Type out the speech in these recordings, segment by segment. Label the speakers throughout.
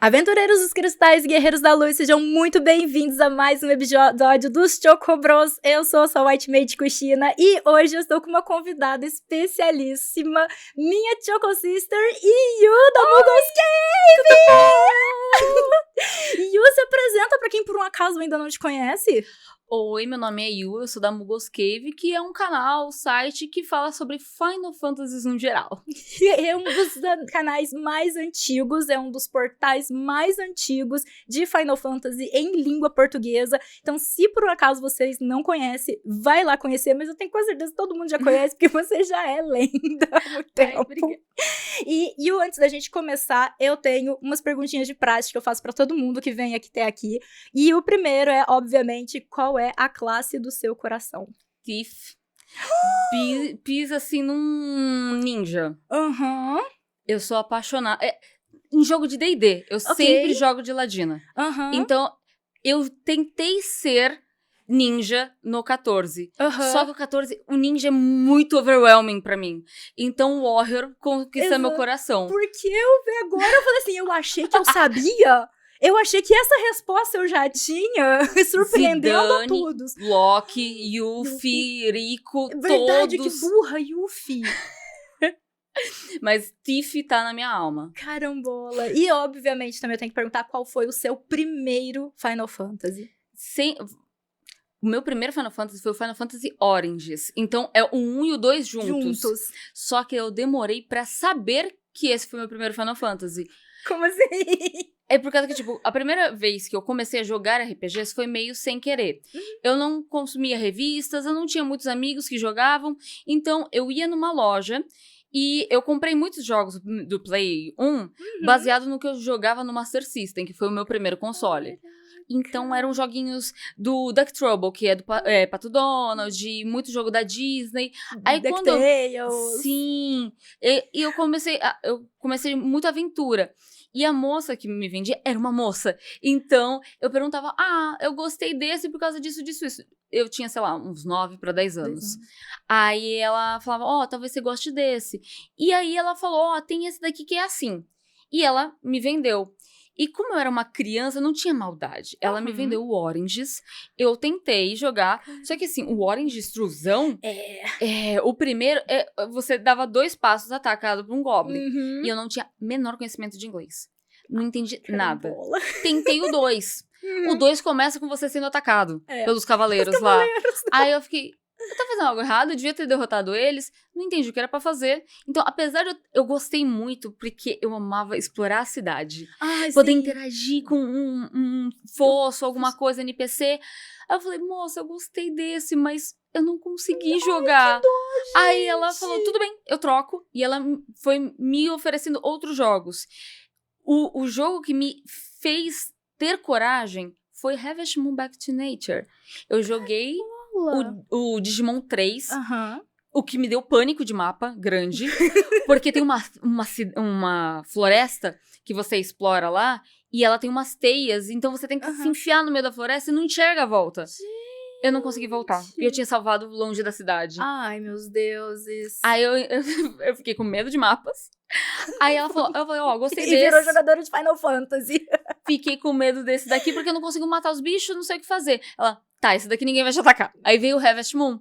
Speaker 1: Aventureiros dos Cristais e Guerreiros da Luz, sejam muito bem-vindos a mais um episódio dos Chocobros. Eu sou a sua Whitemate Kushina e hoje eu estou com uma convidada especialíssima, minha Choco Sister, Yu da Mugos Cave! Yu, se apresenta pra quem por um acaso ainda não te conhece.
Speaker 2: Oi, meu nome é Yu, eu sou da Mugos Cave, que é um canal, site que fala sobre Final Fantasies no geral.
Speaker 1: É um dos canais mais antigos, é um dos portais mais antigos de Final Fantasy em língua portuguesa. Então, se por um acaso vocês não conhecem, vai lá conhecer, mas eu tenho quase certeza que todo mundo já conhece, porque você já é lenda há muito tempo. E Yu, antes da gente começar, eu tenho umas perguntinhas de prática que eu faço pra todo mundo que vem até aqui. E o primeiro é, obviamente, qual é a classe do seu coração?
Speaker 2: Thief. Pisa assim num ninja.
Speaker 1: Aham.
Speaker 2: Eu sou apaixonada. Em jogo de D&D, eu sempre jogo de ladina. Então, eu tentei ser ninja no 14. Só que o 14, o ninja é muito overwhelming pra mim. Então o Warrior conquista meu coração.
Speaker 1: Porque eu vi agora, eu falei assim, eu achei que eu sabia. Eu achei que essa resposta eu já tinha, surpreendendo a todos.
Speaker 2: Loki, Yuffie, Rico,
Speaker 1: Verdade,
Speaker 2: todos.
Speaker 1: Que burra, Yuffie.
Speaker 2: Mas Tiff tá na minha alma.
Speaker 1: Carambola. E, obviamente, também eu tenho que perguntar qual foi o seu primeiro Final Fantasy.
Speaker 2: O meu primeiro Final Fantasy foi o Final Fantasy Oranges. Então, é o 1 e o 2 juntos. Só que eu demorei pra saber que esse foi o meu primeiro Final Fantasy.
Speaker 1: Como assim?
Speaker 2: É por causa que, tipo, a primeira vez que eu comecei a jogar RPGs foi meio sem querer. Eu não consumia revistas, eu não tinha muitos amigos que jogavam. Então, eu ia numa loja e eu comprei muitos jogos do Play 1 baseado no que eu jogava no Master System, que foi o meu primeiro console. Então, eram joguinhos do Duck Trouble, que é do Pato Donald, de muito jogo da Disney. Aí
Speaker 1: DuckTales.
Speaker 2: Sim. E eu comecei muita aventura. E a moça que me vendia era uma moça. Então, eu perguntava, eu gostei desse por causa disso, disso, isso. Eu tinha, sei lá, uns 9 para 10 anos. Aí ela falava, talvez você goste desse. E aí ela falou, tem esse daqui que é assim. E ela me vendeu. E como eu era uma criança, não tinha maldade. Ela me vendeu o Oranges. Eu tentei jogar. Só que assim, o Orange Extrusão... o primeiro... você dava 2 passos atacado por um Goblin. E eu não tinha menor conhecimento de inglês. Não entendi nada. Tentei o 2. O 2 começa com você sendo atacado pelos cavaleiros lá. Aí eu fiquei... Eu tava fazendo algo errado, eu devia ter derrotado eles, não entendi o que era pra fazer. Então, apesar de eu gostei muito, porque eu amava explorar a cidade. Poder interagir com um fosso, alguma coisa, NPC. Aí eu falei, moça, eu gostei desse, mas eu não consegui jogar.
Speaker 1: Que dó,
Speaker 2: aí ela falou, tudo bem, eu troco. E ela foi me oferecendo outros jogos. O jogo que me fez ter coragem foi Harvest Moon Back to Nature. Eu joguei o Digimon 3, o que me deu pânico de mapa grande, porque tem uma floresta que você explora lá, e ela tem umas teias, então você tem que se enfiar no meio da floresta e não enxerga a volta. Eu não consegui voltar. E eu tinha salvado longe da cidade.
Speaker 1: Ai, meus deuses.
Speaker 2: Aí eu fiquei com medo de mapas. Aí eu falei, gostei desse.
Speaker 1: E virou jogadora de Final Fantasy.
Speaker 2: Fiquei com medo desse daqui, porque eu não consigo matar os bichos, não sei o que fazer. Ela, esse daqui ninguém vai te atacar. Aí veio o Harvest Moon.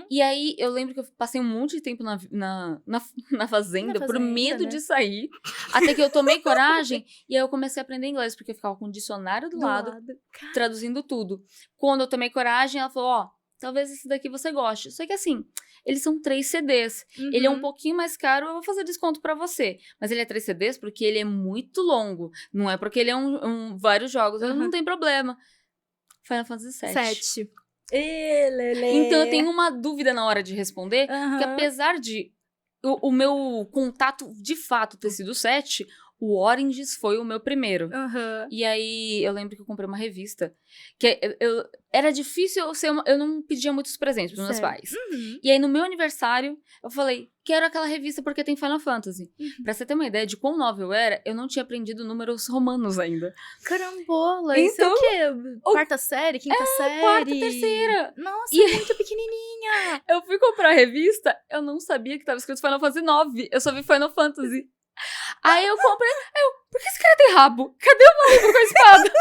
Speaker 2: E aí, eu lembro que eu passei um monte de tempo na fazenda por medo de sair. Até que eu tomei coragem, e aí eu comecei a aprender inglês, porque eu ficava com o dicionário do lado. Traduzindo tudo. Quando eu tomei coragem, ela falou, talvez esse daqui você goste. Só que assim, eles são 3 CDs. Ele é um pouquinho mais caro, eu vou fazer desconto pra você. Mas ele é 3 CDs porque ele é muito longo. Não é porque ele é vários jogos. Não tem problema. Final Fantasy 7. Então eu tenho uma dúvida na hora de responder. Porque apesar de o meu contato de fato ter sido 7... O Oranges foi o meu primeiro. E aí, eu lembro que eu comprei uma revista. Que era difícil eu não pedia muitos presentes pros meus pais. E aí, no meu aniversário, eu falei, quero aquela revista porque tem Final Fantasy. Pra você ter uma ideia de quão nova eu era, eu não tinha aprendido números romanos ainda.
Speaker 1: Carambola, isso é o quê? Quarta série? Quinta série?
Speaker 2: Quarta, terceira.
Speaker 1: Nossa, é muito pequenininha.
Speaker 2: Eu fui comprar a revista, eu não sabia que tava escrito Final Fantasy 9. Eu só vi Final Fantasy. Aí eu comprei, por que esse cara tem rabo? Cadê o maluco com a espada?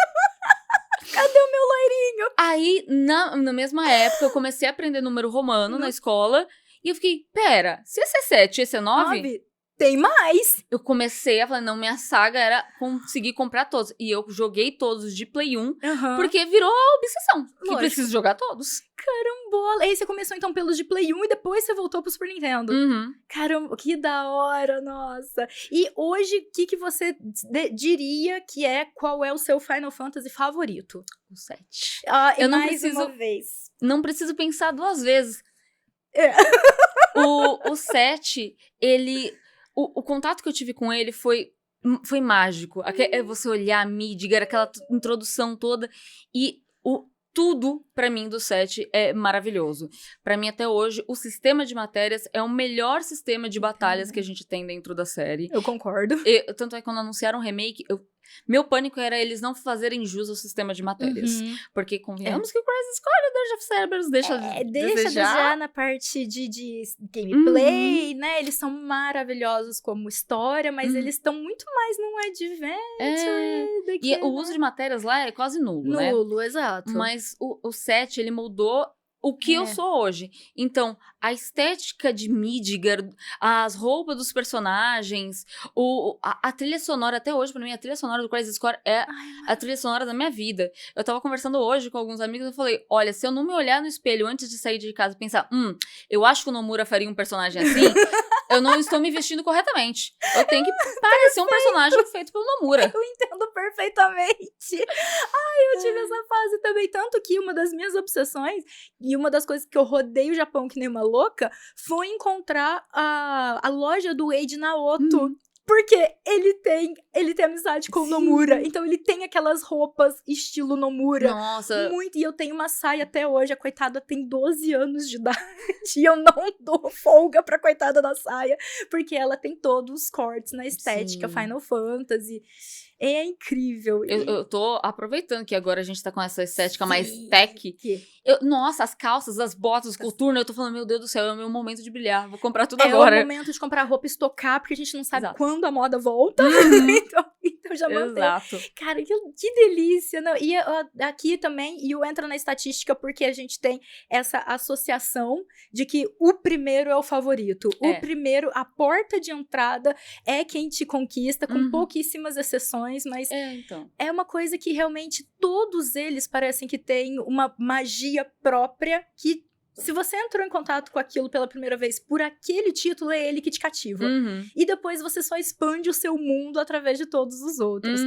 Speaker 1: Cadê o meu loirinho?
Speaker 2: Aí, na mesma época, eu comecei a aprender número romano na escola. E eu fiquei, pera, se esse é 7 e esse é 9?
Speaker 1: Tem mais.
Speaker 2: Eu comecei a falar, não, minha saga era conseguir comprar todos. E eu joguei todos de Play 1, porque virou a obsessão. Que preciso jogar todos.
Speaker 1: Carambola. E aí você começou então pelos de Play 1 e depois você voltou pro Super Nintendo. Caramba, que da hora, nossa. E hoje, o que você diria que qual é o seu Final Fantasy favorito?
Speaker 2: O 7.
Speaker 1: Eu não preciso, uma vez.
Speaker 2: Não preciso pensar 2 vezes. O 7, ele... O contato que eu tive com ele foi mágico. Você olhar a Midgar, aquela introdução toda. E tudo, pra mim, do 7 é maravilhoso. Pra mim, até hoje, o sistema de matérias é o melhor sistema de batalhas que a gente tem dentro da série.
Speaker 1: Eu concordo.
Speaker 2: Tanto é que quando anunciaram o remake, meu pânico era eles não fazerem jus ao sistema de matérias. Porque convenhamos que o Crisis Core e o Dirge of Cerberus deixa
Speaker 1: desejar na parte de gameplay, né? Eles são maravilhosos como história, mas eles estão muito mais num adventure.
Speaker 2: E o uso de matérias lá é quase nulo, né?
Speaker 1: Nulo, exato.
Speaker 2: Mas o 7, ele moldou o que eu sou hoje. Então, a estética de Midgar, as roupas dos personagens, a trilha sonora, até hoje, pra mim, a trilha sonora do Crisis Core é a trilha sonora da minha vida. Eu tava conversando hoje com alguns amigos e eu falei, olha, se eu não me olhar no espelho antes de sair de casa e pensar, eu acho que o Nomura faria um personagem assim, eu não estou me vestindo corretamente. Eu tenho que parecer um personagem feito pelo Nomura.
Speaker 1: Eu entendo perfeitamente. Eu tive essa fase também. Tanto que uma das minhas obsessões e uma das coisas que eu rodei o Japão que nem uma louca foi encontrar a loja do Eiji Naoto. Porque ele tem amizade com o Nomura. Então ele tem aquelas roupas estilo Nomura.
Speaker 2: Nossa.
Speaker 1: Muito. E eu tenho uma saia até hoje. A coitada tem 12 anos de idade. E eu não dou folga pra coitada da saia. Porque ela tem todos os cortes na estética Final Fantasy. É incrível.
Speaker 2: Eu tô aproveitando que agora a gente tá com essa estética mais tech. Nossa, as calças, as botas, os coturnos, eu tô falando, meu Deus do céu, é o meu momento de brilhar. Vou comprar tudo agora.
Speaker 1: É o momento de comprar roupa e estocar, porque a gente não sabe quando a moda volta. Então já mantém.
Speaker 2: Exato.
Speaker 1: Cara, que delícia. Não, e aqui também, e eu entro na estatística porque a gente tem essa associação de que o primeiro é o favorito. O primeiro, a porta de entrada é quem te conquista, com pouquíssimas exceções, mas é uma coisa que realmente todos eles parecem que têm uma magia própria que, se você entrou em contato com aquilo pela primeira vez por aquele título, é ele que te cativa. E depois você só expande o seu mundo através de todos os outros.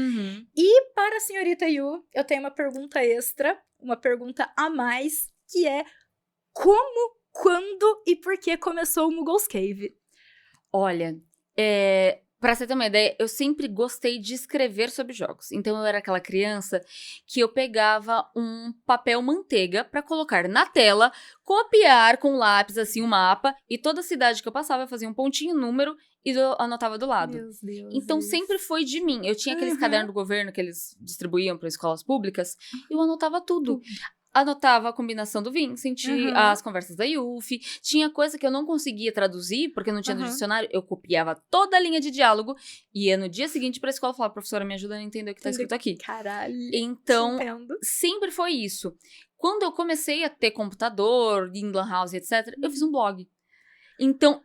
Speaker 1: E para a senhorita Yu, eu tenho uma pergunta extra, uma pergunta a mais, que é como, quando e por que começou o Muggles Cave?
Speaker 2: Olha, pra você ter uma ideia, eu sempre gostei de escrever sobre jogos. Então, eu era aquela criança que eu pegava um papel manteiga pra colocar na tela, copiar com lápis, assim, um mapa, e toda cidade que eu passava, eu fazia um pontinho, número, e eu anotava do lado.
Speaker 1: Meu Deus.
Speaker 2: Então, sempre foi de mim. Eu tinha aqueles cadernos do governo que eles distribuíam para escolas públicas, e eu anotava tudo. Anotava a combinação do Vincent, as conversas da Yuffie. Tinha coisa que eu não conseguia traduzir, porque não tinha no dicionário. Eu copiava toda a linha de diálogo e ia no dia seguinte pra escola falar, professora, me ajuda a entender o que tá escrito aqui.
Speaker 1: Caralho.
Speaker 2: Então, sempre foi isso. Quando eu comecei a ter computador, em lan house, etc., eu fiz um blog. Então,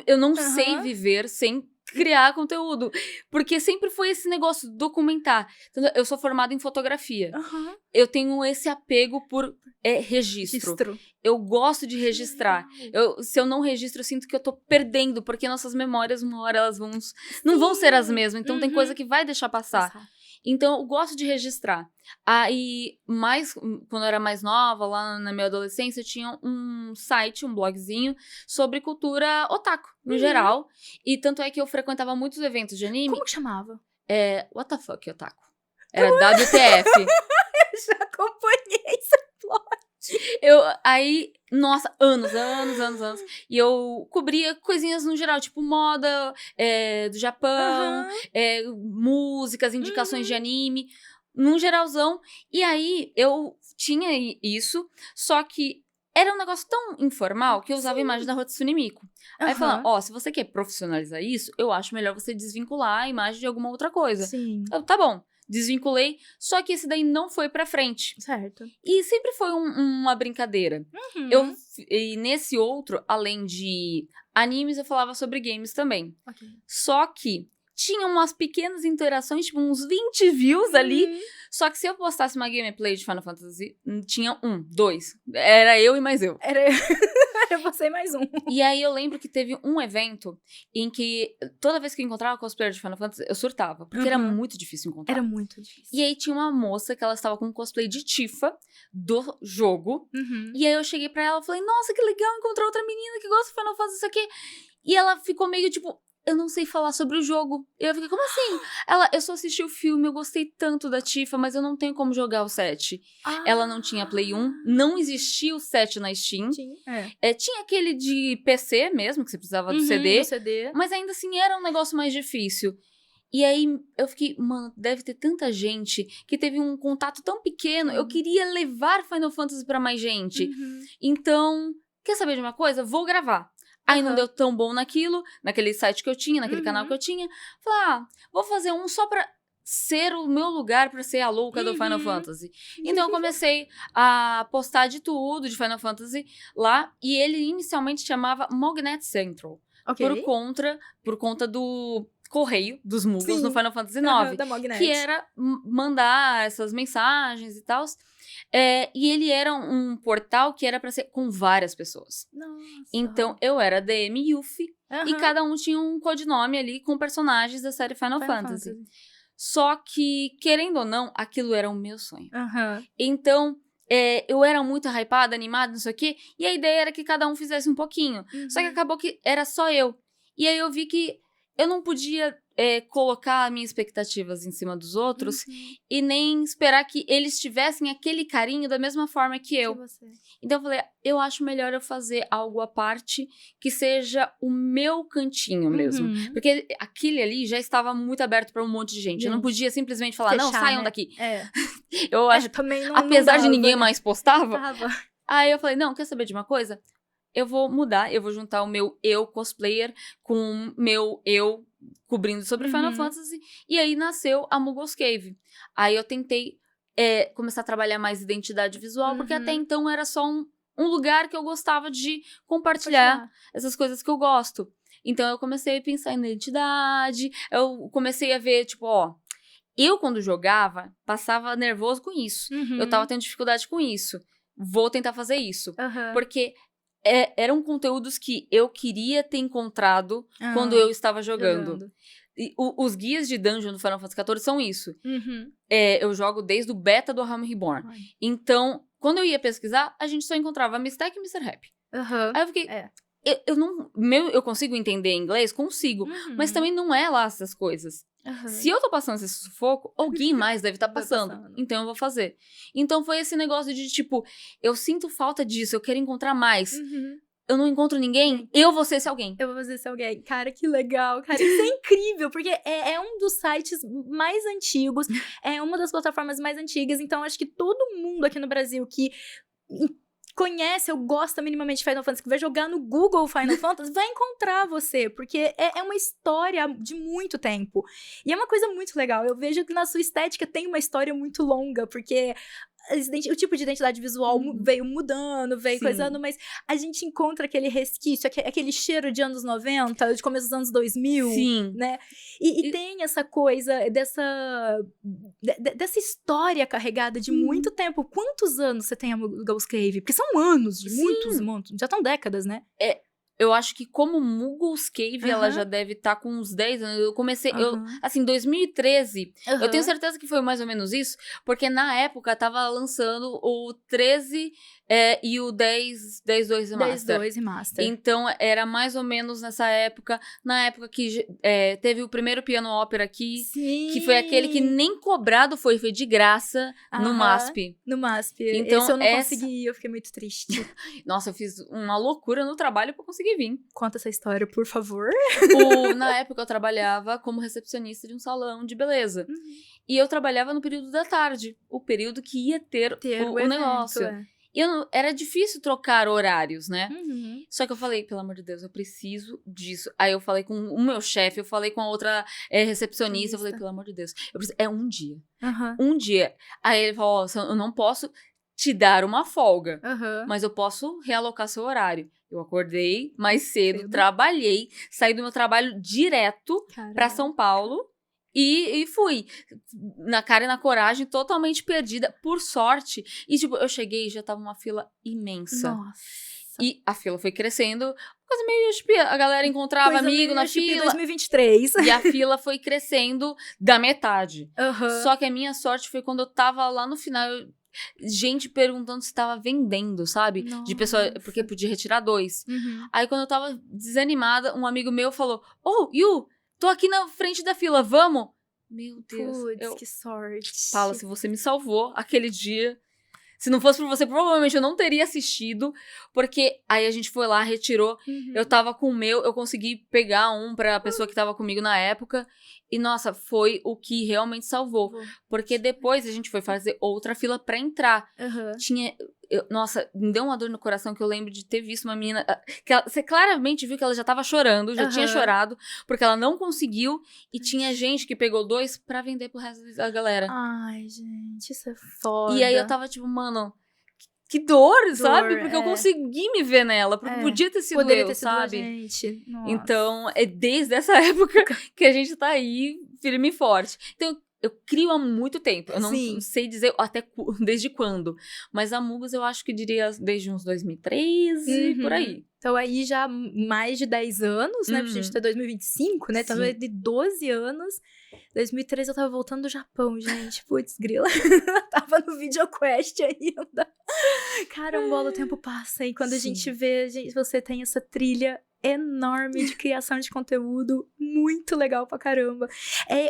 Speaker 2: eu não sei viver sem criar conteúdo, porque sempre foi esse negócio de documentar. Então, eu sou formada em fotografia. Eu tenho esse apego por registro. Eu gosto de registrar. Se eu não registro, eu sinto que eu tô perdendo, porque nossas memórias, uma hora, elas não vão ser as mesmas. Então, tem coisa que vai deixar passar. Então, eu gosto de registrar. Aí, quando eu era mais nova, lá na minha adolescência, eu tinha um site, um blogzinho, sobre cultura otaku, no geral. E tanto é que eu frequentava muitos eventos de anime.
Speaker 1: Como que chamava?
Speaker 2: What the fuck, otaku? Era WTF.
Speaker 1: Eu já acompanhei esse blog.
Speaker 2: Aí, nossa, anos. E eu cobria coisinhas no geral, tipo moda do Japão, músicas, indicações de anime, num geralzão. E aí, eu tinha isso, só que era um negócio tão informal que eu usava a imagem da Hatsune Miku. Aí falando, se você quer profissionalizar isso, eu acho melhor você desvincular a imagem de alguma outra coisa.
Speaker 1: Sim.
Speaker 2: Tá bom, desvinculei, só que esse daí não foi pra frente.
Speaker 1: Certo.
Speaker 2: E sempre foi uma brincadeira. E nesse outro, além de animes, eu falava sobre games também.
Speaker 1: Okay.
Speaker 2: Só que tinha umas pequenas interações, tipo uns 20 views ali. Só que se eu postasse uma gameplay de Final Fantasy, tinha 1, 2. Era eu e mais eu.
Speaker 1: Era você e mais um.
Speaker 2: E aí eu lembro que teve um evento em que toda vez que eu encontrava cosplayer de Final Fantasy, eu surtava. Porque era muito difícil encontrar.
Speaker 1: Era muito difícil.
Speaker 2: E aí tinha uma moça que ela estava com um cosplay de Tifa do jogo. E aí eu cheguei pra ela e falei, nossa, que legal encontrar outra menina que gosta de Final Fantasy, isso aqui. E ela ficou meio tipo, eu não sei falar sobre o jogo. E eu fiquei, como assim? Eu só assisti o filme, eu gostei tanto da Tifa, mas eu não tenho como jogar o 7. Ela não tinha Play 1, não existia o 7 na Steam. Tinha aquele de PC mesmo, que você precisava do CD. Mas ainda assim era um negócio mais difícil. E aí eu fiquei, mano, deve ter tanta gente que teve um contato tão pequeno. Eu queria levar Final Fantasy pra mais gente. Então, quer saber de uma coisa? Vou gravar. Aí não deu tão bom naquele site que eu tinha, naquele canal que eu tinha. Falei, vou fazer um só pra ser o meu lugar pra ser a louca do Final Fantasy. Então eu comecei a postar de tudo de Final Fantasy lá. E ele inicialmente chamava Mognet Central. Por conta do correio dos Muggles no Final Fantasy IX.
Speaker 1: Da Mognet.
Speaker 2: Que era mandar essas mensagens e tal. E ele era um portal que era pra ser com várias pessoas.
Speaker 1: Nossa.
Speaker 2: Então, eu era DM Yuffie e cada um tinha um codinome ali com personagens da série Final Fantasy. Só que, querendo ou não, aquilo era o meu sonho. Então, eu era muito hypada, animada, não sei o quê, e a ideia era que cada um fizesse um pouquinho. Só que acabou que era só eu. E aí eu vi que eu não podia colocar minhas expectativas em cima dos outros e nem esperar que eles tivessem aquele carinho da mesma forma que eu. Então eu falei, eu acho melhor eu fazer algo à parte que seja o meu cantinho mesmo. Porque aquele ali já estava muito aberto para um monte de gente. Eu não podia simplesmente falar, não, saiam daqui. Eu acho que,
Speaker 1: também não,
Speaker 2: apesar
Speaker 1: não
Speaker 2: de ninguém mais postava,
Speaker 1: Tava.
Speaker 2: aí eu falei, não, quer saber de uma coisa? Eu vou mudar, eu vou juntar o meu eu cosplayer com o meu eu cobrindo sobre Final Fantasy. E aí nasceu a Muggles Cave. Aí eu tentei começar a trabalhar mais identidade visual, porque até então era só um lugar que eu gostava de compartilhar essas coisas que eu gosto. Então eu comecei a pensar em identidade, eu comecei a ver, tipo, eu quando jogava, passava nervoso com isso. Eu tava tendo dificuldade com isso. Vou tentar fazer isso. Porque eram conteúdos que eu queria ter encontrado quando eu estava jogando. E os guias de dungeon do Final Fantasy XIV são isso. Eu jogo desde o beta do Realm Reborn. Então, quando eu ia pesquisar, a gente só encontrava Mistake e Mr. Happy. Aí eu fiquei... Eu consigo entender inglês? Consigo. Mas também não é lá essas coisas. Se eu tô passando esse sufoco, alguém mais deve estar passando. Então eu vou fazer. Então foi esse negócio de tipo, eu sinto falta disso, eu quero encontrar mais. Eu não encontro ninguém, eu vou ser esse alguém.
Speaker 1: Eu vou fazer esse alguém. Cara, que legal. Cara, isso é incrível, porque é um dos sites mais antigos, é uma das plataformas mais antigas, então acho que todo mundo aqui no Brasil que conhece ou gosta minimamente de Final Fantasy, que vai jogar no Google Final Fantasy, vai encontrar você, porque é uma história de muito tempo. E é uma coisa muito legal. Eu vejo que na sua estética tem uma história muito longa, porque o tipo de identidade visual veio mudando, veio coisando, mas a gente encontra aquele resquício, aquele cheiro de anos 90, de começo dos anos 2000, né? E tem essa coisa dessa história carregada de muito tempo. Quantos anos você tem a Muggles Cave? Porque são anos, de muitos, já estão décadas, né?
Speaker 2: Eu acho que como Muggles Cave, ela já deve estar com uns 10 anos. Eu comecei, assim, 2013. Eu tenho certeza que foi mais ou menos isso, porque na época tava lançando o 13 e o 10.2 Remaster.
Speaker 1: 10.2 Remaster.
Speaker 2: Então, era mais ou menos nessa época, na época que teve o primeiro Piano Opera aqui, que foi aquele que nem cobrado foi de graça no MASP.
Speaker 1: No MASP.
Speaker 2: Então,
Speaker 1: esse eu não consegui, eu fiquei muito triste.
Speaker 2: Nossa, eu fiz uma loucura no trabalho pra conseguir vir.
Speaker 1: Conta essa história, por favor.
Speaker 2: Na época, eu trabalhava como recepcionista de um salão de beleza. E eu trabalhava no período da tarde, o período que ia ter o negócio. Era difícil trocar horários, né?
Speaker 1: Uhum.
Speaker 2: Só que eu falei, pelo amor de Deus, eu preciso disso. Aí eu falei com o meu chefe, eu falei com a outra recepcionista, eu falei, pelo amor de Deus, é um dia.
Speaker 1: Uhum.
Speaker 2: Um dia. Aí ele falou, eu não posso te dar uma folga, mas eu posso realocar seu horário. Eu acordei mais cedo, trabalhei, saí do meu trabalho direto pra São Paulo. E fui, na cara e na coragem, totalmente perdida, por sorte. E, tipo, eu cheguei e já tava uma fila imensa.
Speaker 1: Nossa.
Speaker 2: E a fila foi crescendo, coisa meio, tipo, a galera encontrava
Speaker 1: coisa
Speaker 2: amigo na fila.
Speaker 1: 2023.
Speaker 2: E a fila foi crescendo da metade.
Speaker 1: Uhum.
Speaker 2: Só que a minha sorte foi quando eu tava lá no final, gente perguntando se tava vendendo, sabe?
Speaker 1: Nossa.
Speaker 2: De pessoa, porque podia retirar 2.
Speaker 1: Uhum.
Speaker 2: Aí, quando eu tava desanimada, um amigo meu falou, Yu, tô aqui na frente da fila, vamos? Meu Deus.
Speaker 1: Putz, que sorte.
Speaker 2: Paula, se você me salvou aquele dia. Se não fosse por você, provavelmente eu não teria assistido. Porque aí a gente foi lá, retirou.
Speaker 1: Uhum.
Speaker 2: Eu tava com o meu, eu consegui pegar um pra pessoa que tava comigo na época. E, nossa, foi o que realmente salvou. Porque depois a gente foi fazer outra fila pra entrar.
Speaker 1: Uhum.
Speaker 2: Nossa, me deu uma dor no coração que eu lembro de ter visto uma menina... você claramente viu que ela já tava chorando, já tinha chorado, porque ela não conseguiu. E tinha gente que pegou 2 pra vender pro resto da galera.
Speaker 1: Ai, gente, isso é foda.
Speaker 2: E aí eu tava tipo, mano... Que dor, sabe? Porque eu consegui me ver nela. Porque podia ter sido
Speaker 1: Poderia
Speaker 2: eu,
Speaker 1: ter sido
Speaker 2: sabe?
Speaker 1: a gente. Nossa.
Speaker 2: Então, é desde essa época que a gente tá aí, firme e forte. Então, eu crio há muito tempo. Eu não sei dizer até desde quando. Mas a Mugus, eu acho que diria desde uns 2013, por aí.
Speaker 1: Então, aí já mais de 10 anos, né? Pra gente ter 2025, né? Então, de 12 anos. 2013 eu tava voltando do Japão, gente. Putz, grila. Tava no VideoQuest ainda. Caramba, o tempo passa. E quando a gente vê, você tem essa trilha enorme de criação de conteúdo, muito legal pra caramba.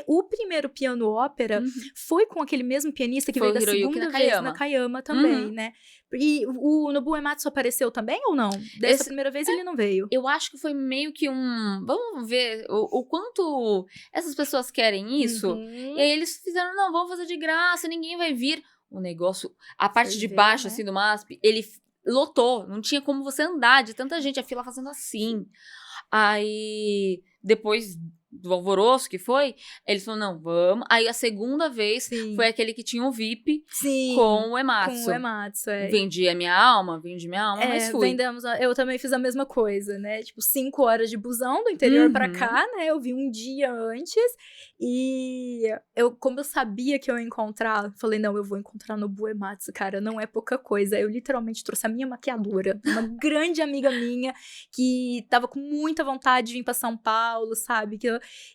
Speaker 1: O primeiro piano ópera foi com aquele mesmo pianista que veio da segunda vez na Kayama também, né? E o Nobuo Uematsu apareceu também ou não? Dessa primeira vez ele não veio.
Speaker 2: Eu acho que foi meio que vamos ver o quanto essas pessoas querem isso. E aí eles fizeram, não, vamos fazer de graça, ninguém vai vir. O negócio, a parte de baixo, assim, do MASP, ele lotou, não tinha como você andar de tanta gente, a fila fazendo assim. Aí, depois do alvoroço que foi, eles falaram, não, vamos. Aí a segunda vez foi aquele que tinha um VIP com o Uematsu. Com o
Speaker 1: Uematsu,
Speaker 2: vendi minha alma, mas fui.
Speaker 1: Vendemos, eu também fiz a mesma coisa, né? Tipo, 5 horas de busão do interior pra cá, né? Eu vi um dia antes e como eu sabia que eu ia encontrar, falei, não, eu vou encontrar no Uematsu, cara, não é pouca coisa. Eu literalmente trouxe a minha maquiadora, uma grande amiga minha que tava com muita vontade de vir pra São Paulo, sabe?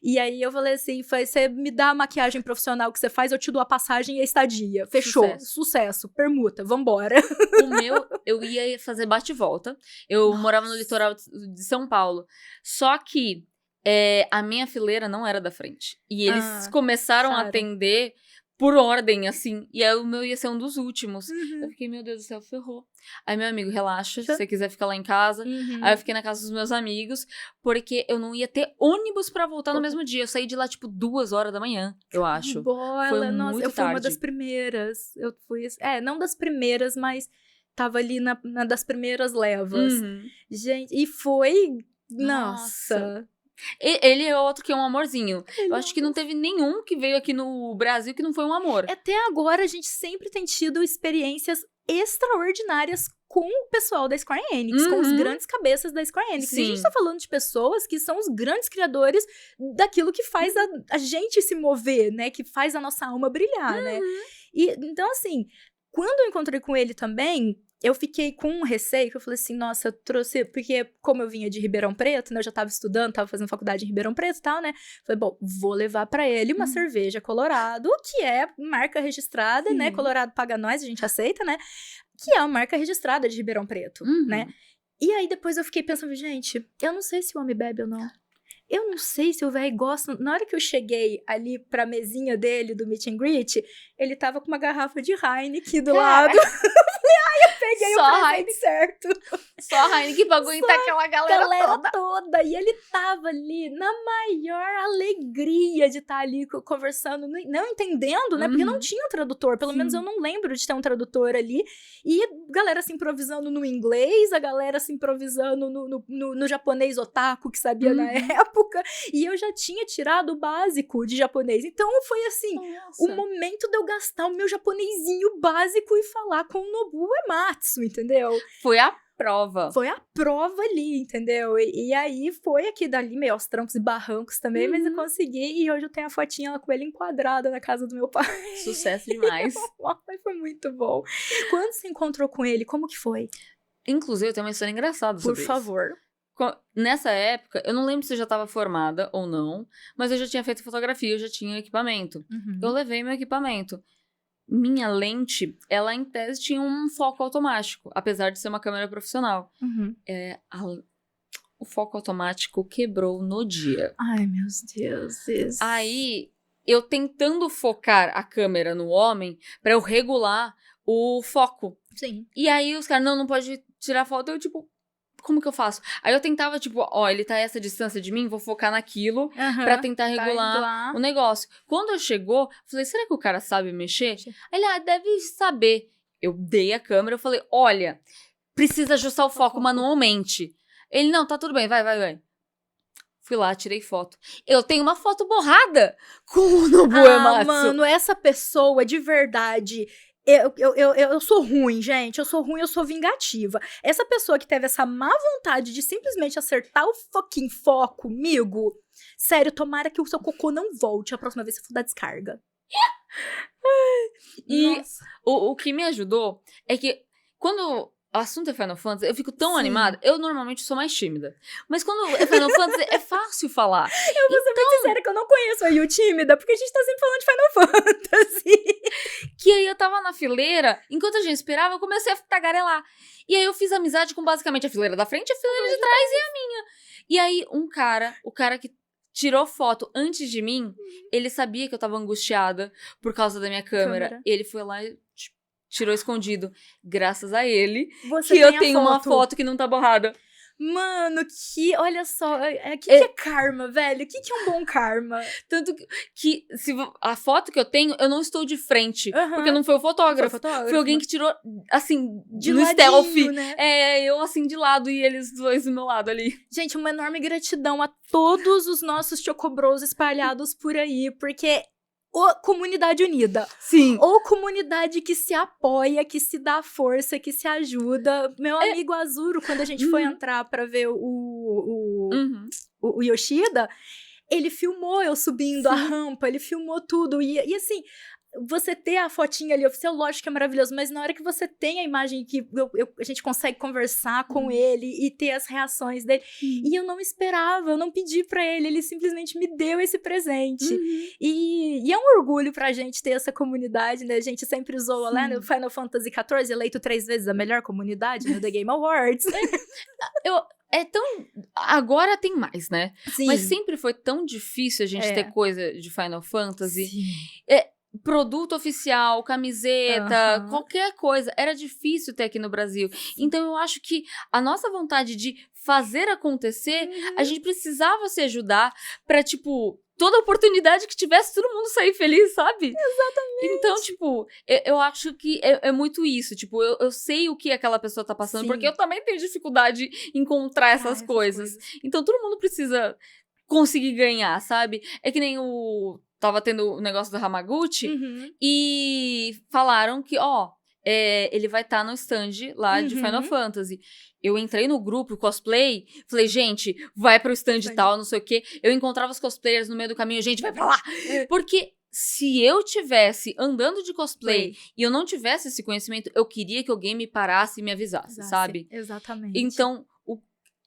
Speaker 1: E aí eu falei assim, você me dá a maquiagem profissional que você faz, eu te dou a passagem e a estadia. Fechou. Sucesso. Permuta. Vambora.
Speaker 2: O meu, eu ia fazer bate e volta. Eu morava no litoral de São Paulo. Só que a minha fileira não era da frente. E eles começaram a atender por ordem, assim. E aí o meu ia ser um dos últimos. Eu fiquei, meu Deus do céu, ferrou. Aí meu amigo, relaxa, se você quiser ficar lá em casa. Aí eu fiquei na casa dos meus amigos, porque eu não ia ter ônibus pra voltar no mesmo dia. Eu saí de lá, tipo, 2 horas da manhã, eu acho. Foi
Speaker 1: nossa,
Speaker 2: muito
Speaker 1: eu fui
Speaker 2: tarde.
Speaker 1: uma das primeiras. Eu fui, não das primeiras, mas tava ali na das primeiras levas. Gente, e foi, nossa.
Speaker 2: Ele é outro que é um amorzinho. Eu acho que não teve nenhum que veio aqui no Brasil que não foi um amor.
Speaker 1: Até agora, a gente sempre tem tido experiências extraordinárias com o pessoal da Square Enix, com os grandes cabeças da Square Enix. E a gente tá falando de pessoas que são os grandes criadores daquilo que faz a gente se mover, né? Que faz a nossa alma brilhar, né? E, então, assim, quando eu encontrei com ele também, eu fiquei com um receio, que eu falei assim, nossa, eu trouxe... Porque como eu vinha de Ribeirão Preto, né, eu já tava estudando, tava fazendo faculdade em Ribeirão Preto e tal, né? Falei, bom, vou levar pra ele uma cerveja Colorado, que é marca registrada, né? Colorado paga nós, a gente aceita, né? Que é uma marca registrada de Ribeirão Preto, né? E aí depois eu fiquei pensando, gente, eu não sei se o homem bebe ou não. Eu não sei se o velho gosta. Na hora que eu cheguei ali pra mesinha dele, do meet and greet, ele tava com uma garrafa de Heineken do lado. Eu peguei
Speaker 2: Só
Speaker 1: o presente certo.
Speaker 2: Só a Heineken pra aguentar aquela galera
Speaker 1: toda. E ele tava ali na maior alegria de estar ali conversando, não entendendo, né? Porque não tinha um tradutor. Pelo menos eu não lembro de ter um tradutor ali. E a galera se improvisando no inglês, a galera se improvisando no japonês otaku, que sabia na época. E eu já tinha tirado o básico de japonês. Então foi assim, o momento de eu gastar o meu japonesinho básico e falar com o Nobuo Uematsu, entendeu?
Speaker 2: Foi a prova.
Speaker 1: Foi a prova ali, entendeu? E aí foi aqui dali, meio aos trancos e barrancos também, mas eu consegui. E hoje eu tenho a fotinha lá com ele enquadrada na casa do meu pai.
Speaker 2: Sucesso demais.
Speaker 1: Foi muito bom. Quando você encontrou com ele, como que foi?
Speaker 2: Inclusive, eu tenho uma história engraçada sobre isso.
Speaker 1: Por favor.
Speaker 2: Nessa época, eu não lembro se eu já estava formada ou não, mas eu já tinha feito fotografia, eu já tinha equipamento. Eu levei meu equipamento. Minha lente, ela em tese tinha um foco automático, apesar de ser uma câmera profissional. O foco automático quebrou no dia.
Speaker 1: Ai, meu Deus. Isso.
Speaker 2: Aí, eu tentando focar a câmera no homem pra eu regular o foco.
Speaker 1: Sim.
Speaker 2: E aí, os caras, não pode tirar foto. Eu, tipo, como que eu faço? Aí eu tentava, tipo, ele tá a essa distância de mim, vou focar naquilo pra tentar regular o negócio. Quando chegou, eu falei, será que o cara sabe mexer? Aí ele, deve saber. Eu dei a câmera, eu falei, olha, precisa ajustar o foco manualmente. Ele, não, tá tudo bem, vai. Fui lá, tirei foto. Eu tenho uma foto borrada com o Nobuo Uematsu.
Speaker 1: Mano, essa pessoa, de verdade... Eu sou ruim, gente. Eu sou vingativa. Essa pessoa que teve essa má vontade de simplesmente acertar o fucking foco comigo, sério, tomara que o seu cocô não volte a próxima vez que você for dar descarga.
Speaker 2: E o que me ajudou é que quando o assunto é Final Fantasy, eu fico tão animada. Eu normalmente sou mais tímida. Mas quando é Final Fantasy, é fácil falar.
Speaker 1: Eu vou ser muito sincera que eu não conheço a Yu tímida, porque a gente tá sempre falando de Final Fantasy.
Speaker 2: Que aí eu tava na fileira, enquanto a gente esperava, eu comecei a tagarelar. E aí eu fiz amizade com basicamente a fileira da frente, a fileira de trás e a minha. E aí o cara que tirou foto antes de mim, ele sabia que eu tava angustiada por causa da minha câmera. Ele foi lá e tirou escondido. Graças a ele, que eu tenho uma foto que não tá borrada.
Speaker 1: Mano, olha só, que é karma, velho? O que é um bom karma?
Speaker 2: Tanto que a foto que eu tenho, eu não estou de frente, porque não foi o fotógrafo. Foi alguém que tirou, assim,
Speaker 1: de
Speaker 2: no
Speaker 1: ladinho,
Speaker 2: stealth.
Speaker 1: Né?
Speaker 2: Eu assim de lado e eles dois do meu lado ali.
Speaker 1: Gente, uma enorme gratidão a todos os nossos chocobros espalhados por aí, porque... comunidade unida.
Speaker 2: Sim.
Speaker 1: Ou comunidade que se apoia, que se dá força, que se ajuda. Meu amigo Azuro, quando a gente foi entrar pra ver o Yoshida, ele filmou eu subindo a rampa, ele filmou tudo. E assim, você ter a fotinha ali oficial, lógico que é maravilhoso, mas na hora que você tem a imagem que a gente consegue conversar com ele e ter as reações dele, e eu não esperava, eu não pedi pra ele simplesmente me deu esse presente. E é um orgulho pra gente ter essa comunidade, né? A gente sempre usou lá no Final Fantasy XIV, eleito 3 vezes a melhor comunidade no The Game Awards.
Speaker 2: Agora tem mais, né?
Speaker 1: Sim.
Speaker 2: Mas sempre foi tão difícil a gente ter coisa de Final Fantasy.
Speaker 1: Sim.
Speaker 2: Produto oficial, camiseta, qualquer coisa. Era difícil ter aqui no Brasil. Então, eu acho que a nossa vontade de fazer acontecer, a gente precisava se ajudar pra, tipo, toda oportunidade que tivesse, todo mundo sair feliz, sabe?
Speaker 1: Exatamente.
Speaker 2: Então, tipo, eu acho que é muito isso. Tipo, eu sei o que aquela pessoa tá passando, porque eu também tenho dificuldade em encontrar essas coisas. Então, todo mundo precisa conseguir ganhar, sabe? É que nem tava tendo o negócio do Hamaguchi e falaram que, ele vai estar no stand lá de Final Fantasy. Eu entrei no grupo cosplay, falei, gente, vai pro stand tal, não sei o quê. Eu encontrava os cosplayers no meio do caminho, gente, vai pra lá! Porque se eu tivesse andando de cosplay e eu não tivesse esse conhecimento, eu queria que alguém me parasse e me avisasse, sabe?
Speaker 1: Exatamente.
Speaker 2: Então,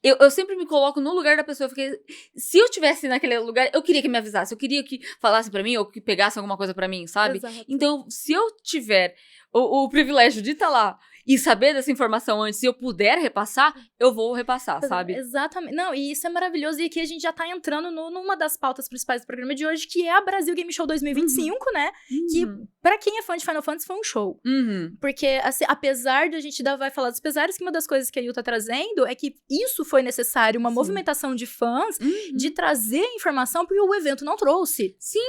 Speaker 2: eu sempre me coloco no lugar da pessoa, porque se eu estivesse naquele lugar, eu queria que me avisasse, eu queria que falasse pra mim, ou que pegasse alguma coisa pra mim, sabe?
Speaker 1: Exato.
Speaker 2: Então, se eu tiver o privilégio de estar lá, e saber dessa informação antes, e eu puder repassar, eu vou repassar, sabe?
Speaker 1: Exatamente. Não, e isso é maravilhoso. E aqui a gente já tá entrando numa das pautas principais do programa de hoje, que é a Brasil Game Show 2025, né? Que, pra quem é fã de Final Fantasy, foi um show. Porque, assim, apesar de a gente vai falar dos pesares, que uma das coisas que a Yu tá trazendo é que isso foi necessário, uma movimentação de fãs, de trazer informação, porque o evento não trouxe.
Speaker 2: Sim.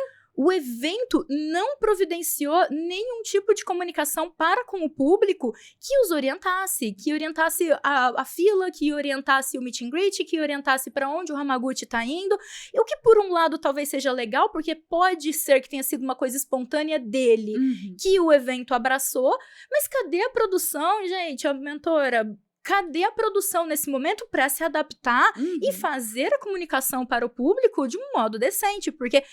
Speaker 1: O evento não providenciou nenhum tipo de comunicação para com o público que os orientasse, a fila, que orientasse o meet and greet, que orientasse para onde o Hamaguchi tá indo. E o que, por um lado, talvez seja legal, porque pode ser que tenha sido uma coisa espontânea dele, que o evento abraçou. Mas cadê a produção, gente? A mentora... Cadê a produção nesse momento para se adaptar e fazer a comunicação para o público de um modo decente? Porque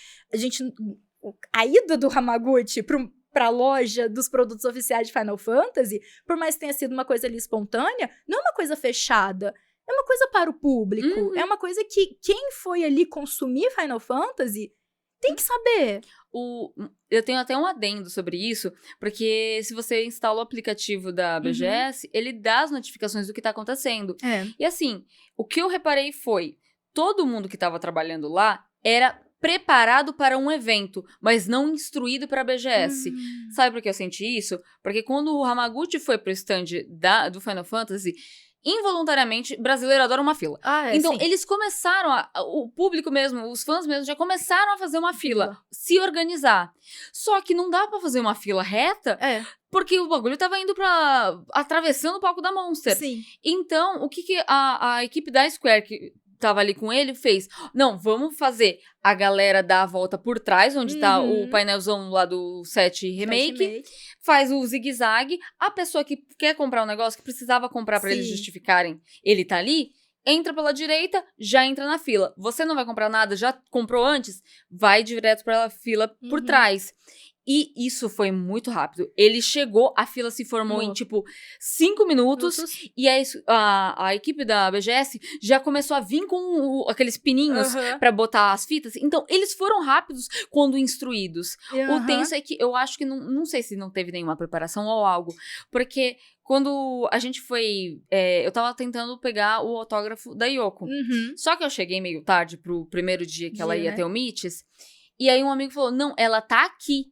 Speaker 1: a ida do Hamaguchi para a loja dos produtos oficiais de Final Fantasy, por mais que tenha sido uma coisa ali espontânea, não é uma coisa fechada. É uma coisa para o público. É uma coisa que quem foi ali consumir Final Fantasy tem que saber.
Speaker 2: Eu tenho até um adendo sobre isso, porque se você instala o aplicativo da BGS, ele dá as notificações do que tá acontecendo. E assim, o que eu reparei foi, todo mundo que tava trabalhando lá era preparado para um evento, mas não instruído para a BGS. Sabe por que eu senti isso? Porque quando o Hamaguchi foi pro stand do Final Fantasy, involuntariamente, brasileiro adora uma fila. Então,
Speaker 1: sim.
Speaker 2: eles começaram, o público mesmo, os fãs mesmo, já começaram a fazer uma fila, se organizar. Só que não dá pra fazer uma fila reta, porque o bagulho tava indo atravessando o palco da Monster.
Speaker 1: Sim.
Speaker 2: Então, o que a equipe da Square, que tava ali com ele, fez? Não, vamos fazer a galera dar a volta por trás, onde tá o painelzão lá do 7 Remake, faz o zigue-zague, a pessoa que quer comprar um negócio, que precisava comprar pra eles justificarem, ele tá ali, entra pela direita, já entra na fila. Você não vai comprar nada, já comprou antes? Vai direto pra fila por trás. E isso foi muito rápido. Ele chegou, a fila se formou em, 5 minutos. E a equipe da BGS já começou a vir com aqueles pininhos pra botar as fitas. Então, eles foram rápidos quando instruídos. O tenso é que eu acho que, não sei se não teve nenhuma preparação ou algo. Porque quando a gente foi... eu tava tentando pegar o autógrafo da Yoko. Só que eu cheguei meio tarde pro primeiro dia que ela ia ter o Meets. E aí um amigo falou, não, ela tá aqui.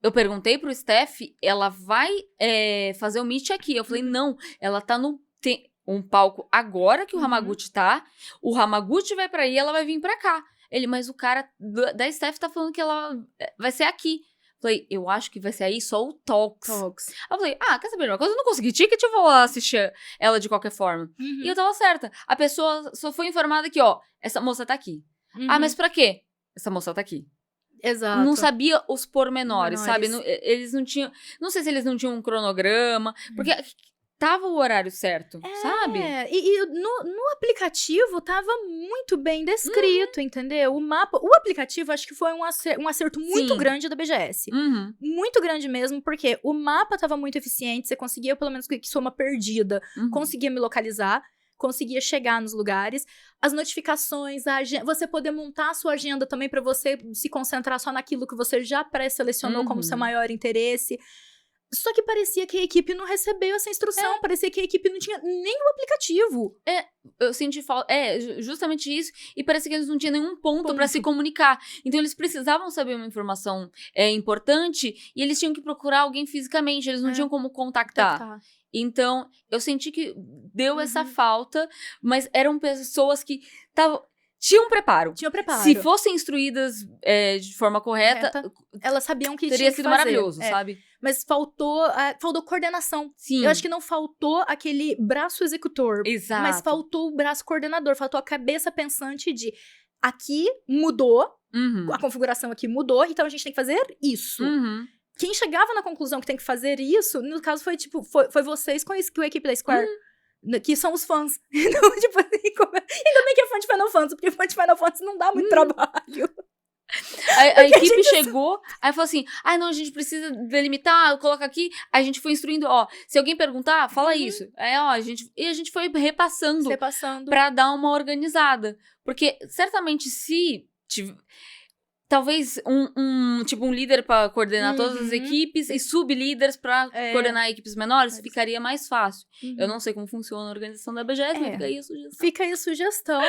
Speaker 2: Eu perguntei pro Steph, ela vai fazer o meet aqui. Eu falei, não, ela tá um palco agora que o Hamaguchi tá. O Hamaguchi vai pra aí, ela vai vir pra cá. Ele, mas o cara da Steph tá falando que ela vai ser aqui. Eu falei, eu acho que vai ser aí só o Talks. Eu falei, quer saber de uma coisa? Eu não consegui ticket, eu vou assistir ela de qualquer forma. E eu tava certa. A pessoa só foi informada que, essa moça tá aqui. Mas pra quê? Essa moça tá aqui.
Speaker 1: Exato.
Speaker 2: Não sabia os pormenores, sabe? Eles não tinham... Não sei se eles não tinham um cronograma, porque tava o horário certo, sabe?
Speaker 1: E no aplicativo tava muito bem descrito, entendeu? O aplicativo acho que foi um acerto muito grande da BGS. Muito grande mesmo, porque o mapa tava muito eficiente, você conseguia, pelo menos que sou uma perdida, conseguia me localizar. Conseguia chegar nos lugares, as notificações, a agenda, você poder montar a sua agenda também para você se concentrar só naquilo que você já pré-selecionou como seu maior interesse. Só que parecia que a equipe não recebeu essa instrução, parecia que a equipe não tinha nem o aplicativo.
Speaker 2: Eu senti falta, justamente isso, e parecia que eles não tinham nenhum ponto pra se comunicar. Então eles precisavam saber uma informação importante, e eles tinham que procurar alguém fisicamente, eles não tinham como contactar. Então, eu senti que deu essa falta, mas eram pessoas que tinham preparo. Se fossem instruídas de forma correta,
Speaker 1: elas sabiam que
Speaker 2: teria sido maravilhoso, sabe?
Speaker 1: Mas faltou coordenação.
Speaker 2: Sim.
Speaker 1: Eu acho que não faltou aquele braço executor.
Speaker 2: Exato.
Speaker 1: Mas faltou o braço coordenador, faltou a cabeça pensante de aqui mudou, a configuração aqui mudou, então a gente tem que fazer isso. Quem chegava na conclusão que tem que fazer isso, no caso foi vocês com a equipe da Square, que são os fãs. Então, ainda bem que é fã de Final Fantasy, porque fã de Final Fantasy não dá muito trabalho.
Speaker 2: A equipe chegou, aí falou assim, não, a gente precisa delimitar, coloca aqui, a gente foi instruindo, se alguém perguntar, fala isso. A gente foi repassando pra dar uma organizada. Porque, certamente, se talvez tipo um líder pra coordenar todas as equipes e sublíderes pra coordenar equipes menores, ficaria mais fácil. Eu não sei como funciona a organização da BGS, mas fica aí a sugestão.
Speaker 1: Fica aí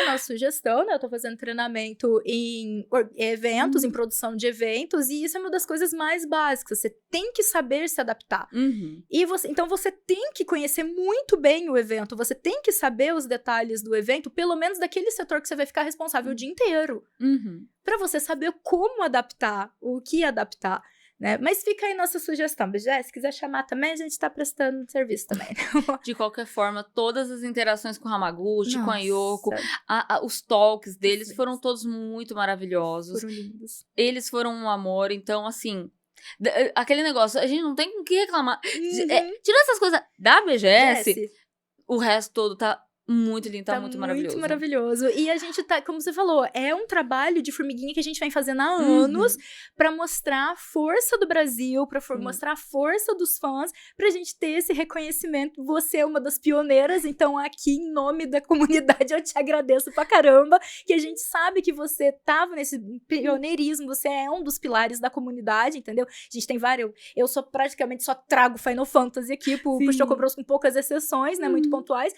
Speaker 1: a sugestão, né? Eu tô fazendo treinamento em eventos, em produção de eventos, e isso é uma das coisas mais básicas. Você tem que saber se adaptar. Então você tem que conhecer muito bem o evento, você tem que saber os detalhes do evento, pelo menos daquele setor que você vai ficar responsável o dia inteiro. Pra você saber como adaptar, o que adaptar, né? Mas fica aí nossa sugestão, BGS, se quiser chamar também, a gente tá prestando serviço também.
Speaker 2: De qualquer forma, todas as interações com o Hamaguchi, com a Yoko, os talks deles foram todos muito maravilhosos.
Speaker 1: Foram lindos.
Speaker 2: Eles foram um amor, então assim... Aquele negócio, a gente não tem com o que reclamar. Tirando essas coisas da BGS, o resto todo tá muito lindo, tá muito maravilhoso.
Speaker 1: Muito maravilhoso. E a gente tá, como você falou, é um trabalho de formiguinha que a gente vem fazendo há anos pra mostrar a força do Brasil, pra mostrar a força dos fãs, pra gente ter esse reconhecimento. Você é uma das pioneiras, então aqui, em nome da comunidade, eu te agradeço pra caramba, que a gente sabe que você tava nesse pioneirismo, você é um dos pilares da comunidade, entendeu? A gente tem vários... Eu sou praticamente só trago Final Fantasy aqui pro Choco Bros, com poucas exceções, né? Muito pontuais.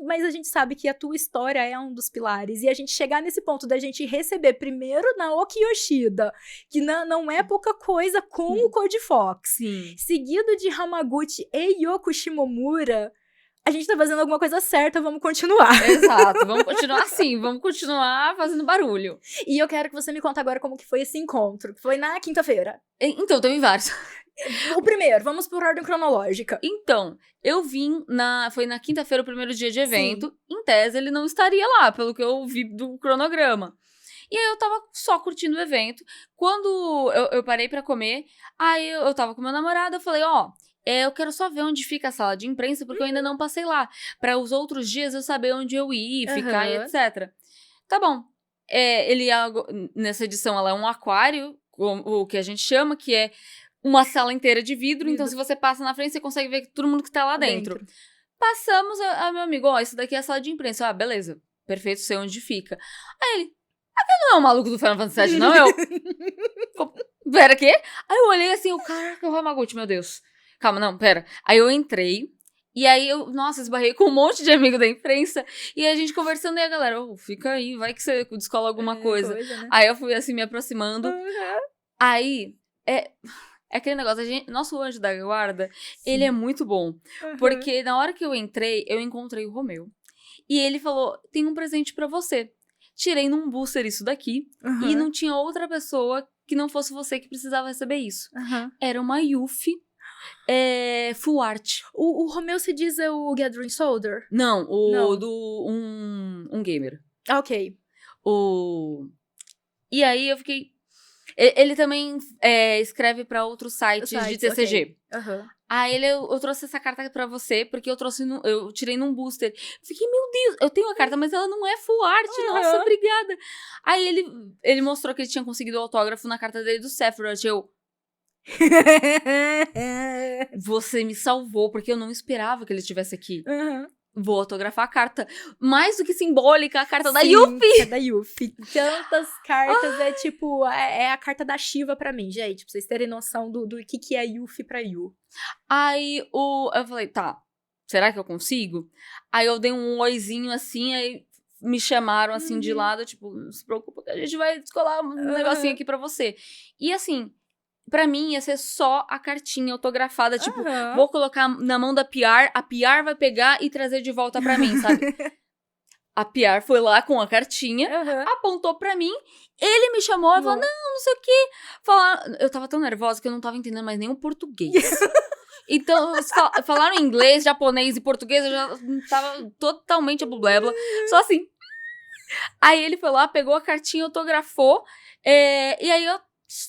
Speaker 1: Mas a gente sabe que a tua história é um dos pilares. E a gente chegar nesse ponto da gente receber primeiro Naoki Yoshida, que não é pouca coisa, com o Code Fox. Seguido de Hamaguchi e Yoko Shimomura, a gente tá fazendo alguma coisa certa, vamos continuar.
Speaker 2: Exato, vamos continuar assim, vamos continuar fazendo barulho.
Speaker 1: E eu quero que você me conte agora como que foi esse encontro, que foi na quinta-feira.
Speaker 2: Então, teve vários.
Speaker 1: O primeiro, vamos por ordem cronológica.
Speaker 2: Então, eu vim foi na quinta-feira o primeiro dia de evento. Em tese, ele não estaria lá, pelo que eu vi do cronograma. E aí, eu tava só curtindo o evento. Quando eu parei pra comer, aí eu tava com meu namorado, eu falei, eu quero só ver onde fica a sala de imprensa, porque eu ainda não passei lá. Pra os outros dias eu saber onde eu ia, ficar e etc. Tá bom. Nessa edição, ela é um aquário, o que a gente chama, que é uma sala inteira de vidro, então se você passa na frente, você consegue ver todo mundo que tá lá dentro. Passamos, meu amigo, isso daqui é a sala de imprensa. Beleza, perfeito, sei onde fica. Aí ele, aquele não é o maluco do Final Fantasy VII, não? Pera, quê? Aí eu olhei assim, caraca, o Hamaguchi, meu Deus. Calma, não, pera. Aí eu entrei, e aí esbarrei com um monte de amigo da imprensa, e a gente conversando, e a galera, fica aí, vai que você descola alguma coisa. Né? Aí eu fui assim, me aproximando. Aí, é aquele negócio, nosso anjo da guarda, ele é muito bom. Porque na hora que eu entrei, eu encontrei o Romeu. E ele falou, tem um presente pra você. Tirei num booster isso daqui. E não tinha outra pessoa que não fosse você que precisava receber isso. Era uma Yuffie full art.
Speaker 1: O Romeu se diz o Gathering Soldier?
Speaker 2: Não, do um gamer.
Speaker 1: Ok.
Speaker 2: E aí eu fiquei... Ele também escreve pra outros sites de TCG.
Speaker 1: Okay.
Speaker 2: Aí eu trouxe essa carta pra você, porque eu tirei num booster. Fiquei, meu Deus, eu tenho a carta, mas ela não é full art, nossa, obrigada. Aí ele mostrou que ele tinha conseguido o autógrafo na carta dele do Sephiroth, você me salvou, porque eu não esperava que ele estivesse aqui. Vou autografar a carta. Mais do que simbólica, a carta da Yuffie.
Speaker 1: É da Yuffie. Tantas cartas, é a carta da Shiva pra mim, gente. Pra vocês terem noção do que é a Yuffie pra Yu.
Speaker 2: Aí eu falei, tá, será que eu consigo? Aí eu dei um oizinho assim, aí me chamaram assim de lado, não se preocupa que a gente vai descolar um negocinho aqui pra você. E assim... Pra mim, ia ser só a cartinha autografada, vou colocar na mão da PR, a PR vai pegar e trazer de volta pra mim, sabe? A PR foi lá com a cartinha, apontou pra mim, ele me chamou e falou, não sei o quê. Eu tava tão nervosa que eu não tava entendendo mais nem o português. Então, falaram inglês, japonês e português, eu já tava totalmente abublébla, só assim. Aí ele foi lá, pegou a cartinha, autografou, e aí eu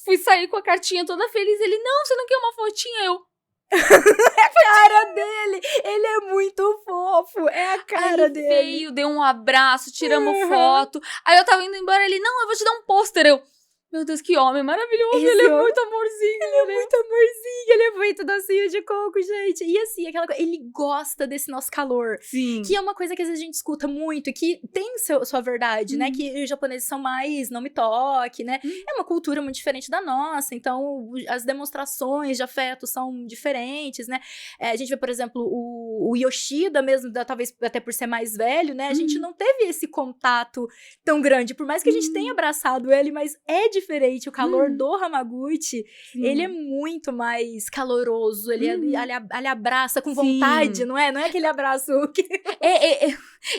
Speaker 2: fui sair com a cartinha toda feliz. Ele, não, você não quer uma fotinha?
Speaker 1: É a cara dele! Ele é muito fofo! É a cara dele!
Speaker 2: Veio, deu um abraço, tiramos foto. Aí eu tava indo embora, ele, não, eu vou te dar um pôster. meu Deus, que homem maravilhoso, ele é muito amorzinho.
Speaker 1: Ele é muito amorzinho, ele é muito docinho de coco, gente. E assim, aquela coisa, ele gosta desse nosso calor.
Speaker 2: Sim.
Speaker 1: Que é uma coisa que às vezes a gente escuta muito e que tem sua verdade, né? Que os japoneses são mais não me toque, né? É uma cultura muito diferente da nossa, então as demonstrações de afeto são diferentes, né? A gente vê, por exemplo, o Yoshida mesmo, talvez até por ser mais velho, né? A gente não teve esse contato tão grande, por mais que a gente tenha abraçado ele, mas é diferente. O calor do Hamaguchi, ele é muito mais caloroso, ele abraça com vontade, não é? Não é aquele abraço que...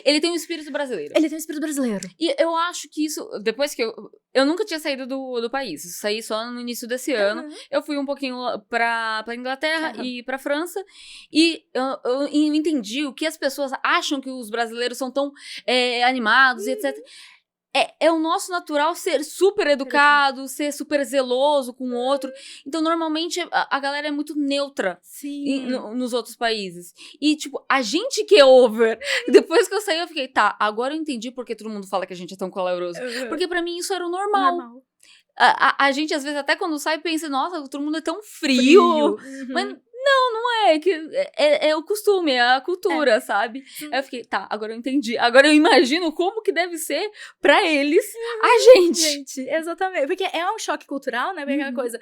Speaker 2: Ele tem um espírito brasileiro.
Speaker 1: Ele tem um espírito brasileiro.
Speaker 2: E eu acho que isso, depois que eu nunca tinha saído do país, saí só no início desse ano, eu fui um pouquinho pra Inglaterra e pra França, e eu entendi o que as pessoas acham que os brasileiros são tão animados e etc. É o nosso natural ser super educado, ser super zeloso com o outro. Então, normalmente, a galera é muito neutra nos outros países. E, tipo, a gente que é over. Depois que eu saí, eu fiquei, tá, agora eu entendi porque todo mundo fala que a gente é tão caloroso. Porque pra mim isso era o normal. A gente, às vezes, até quando sai, pensa, nossa, todo mundo é tão frio. Mas... Não é, que é o costume, é a cultura, sabe? Aí eu fiquei, tá, agora eu entendi. Agora eu imagino como que deve ser pra eles, a gente.
Speaker 1: Exatamente, porque é um choque cultural, né? Porque aquela coisa,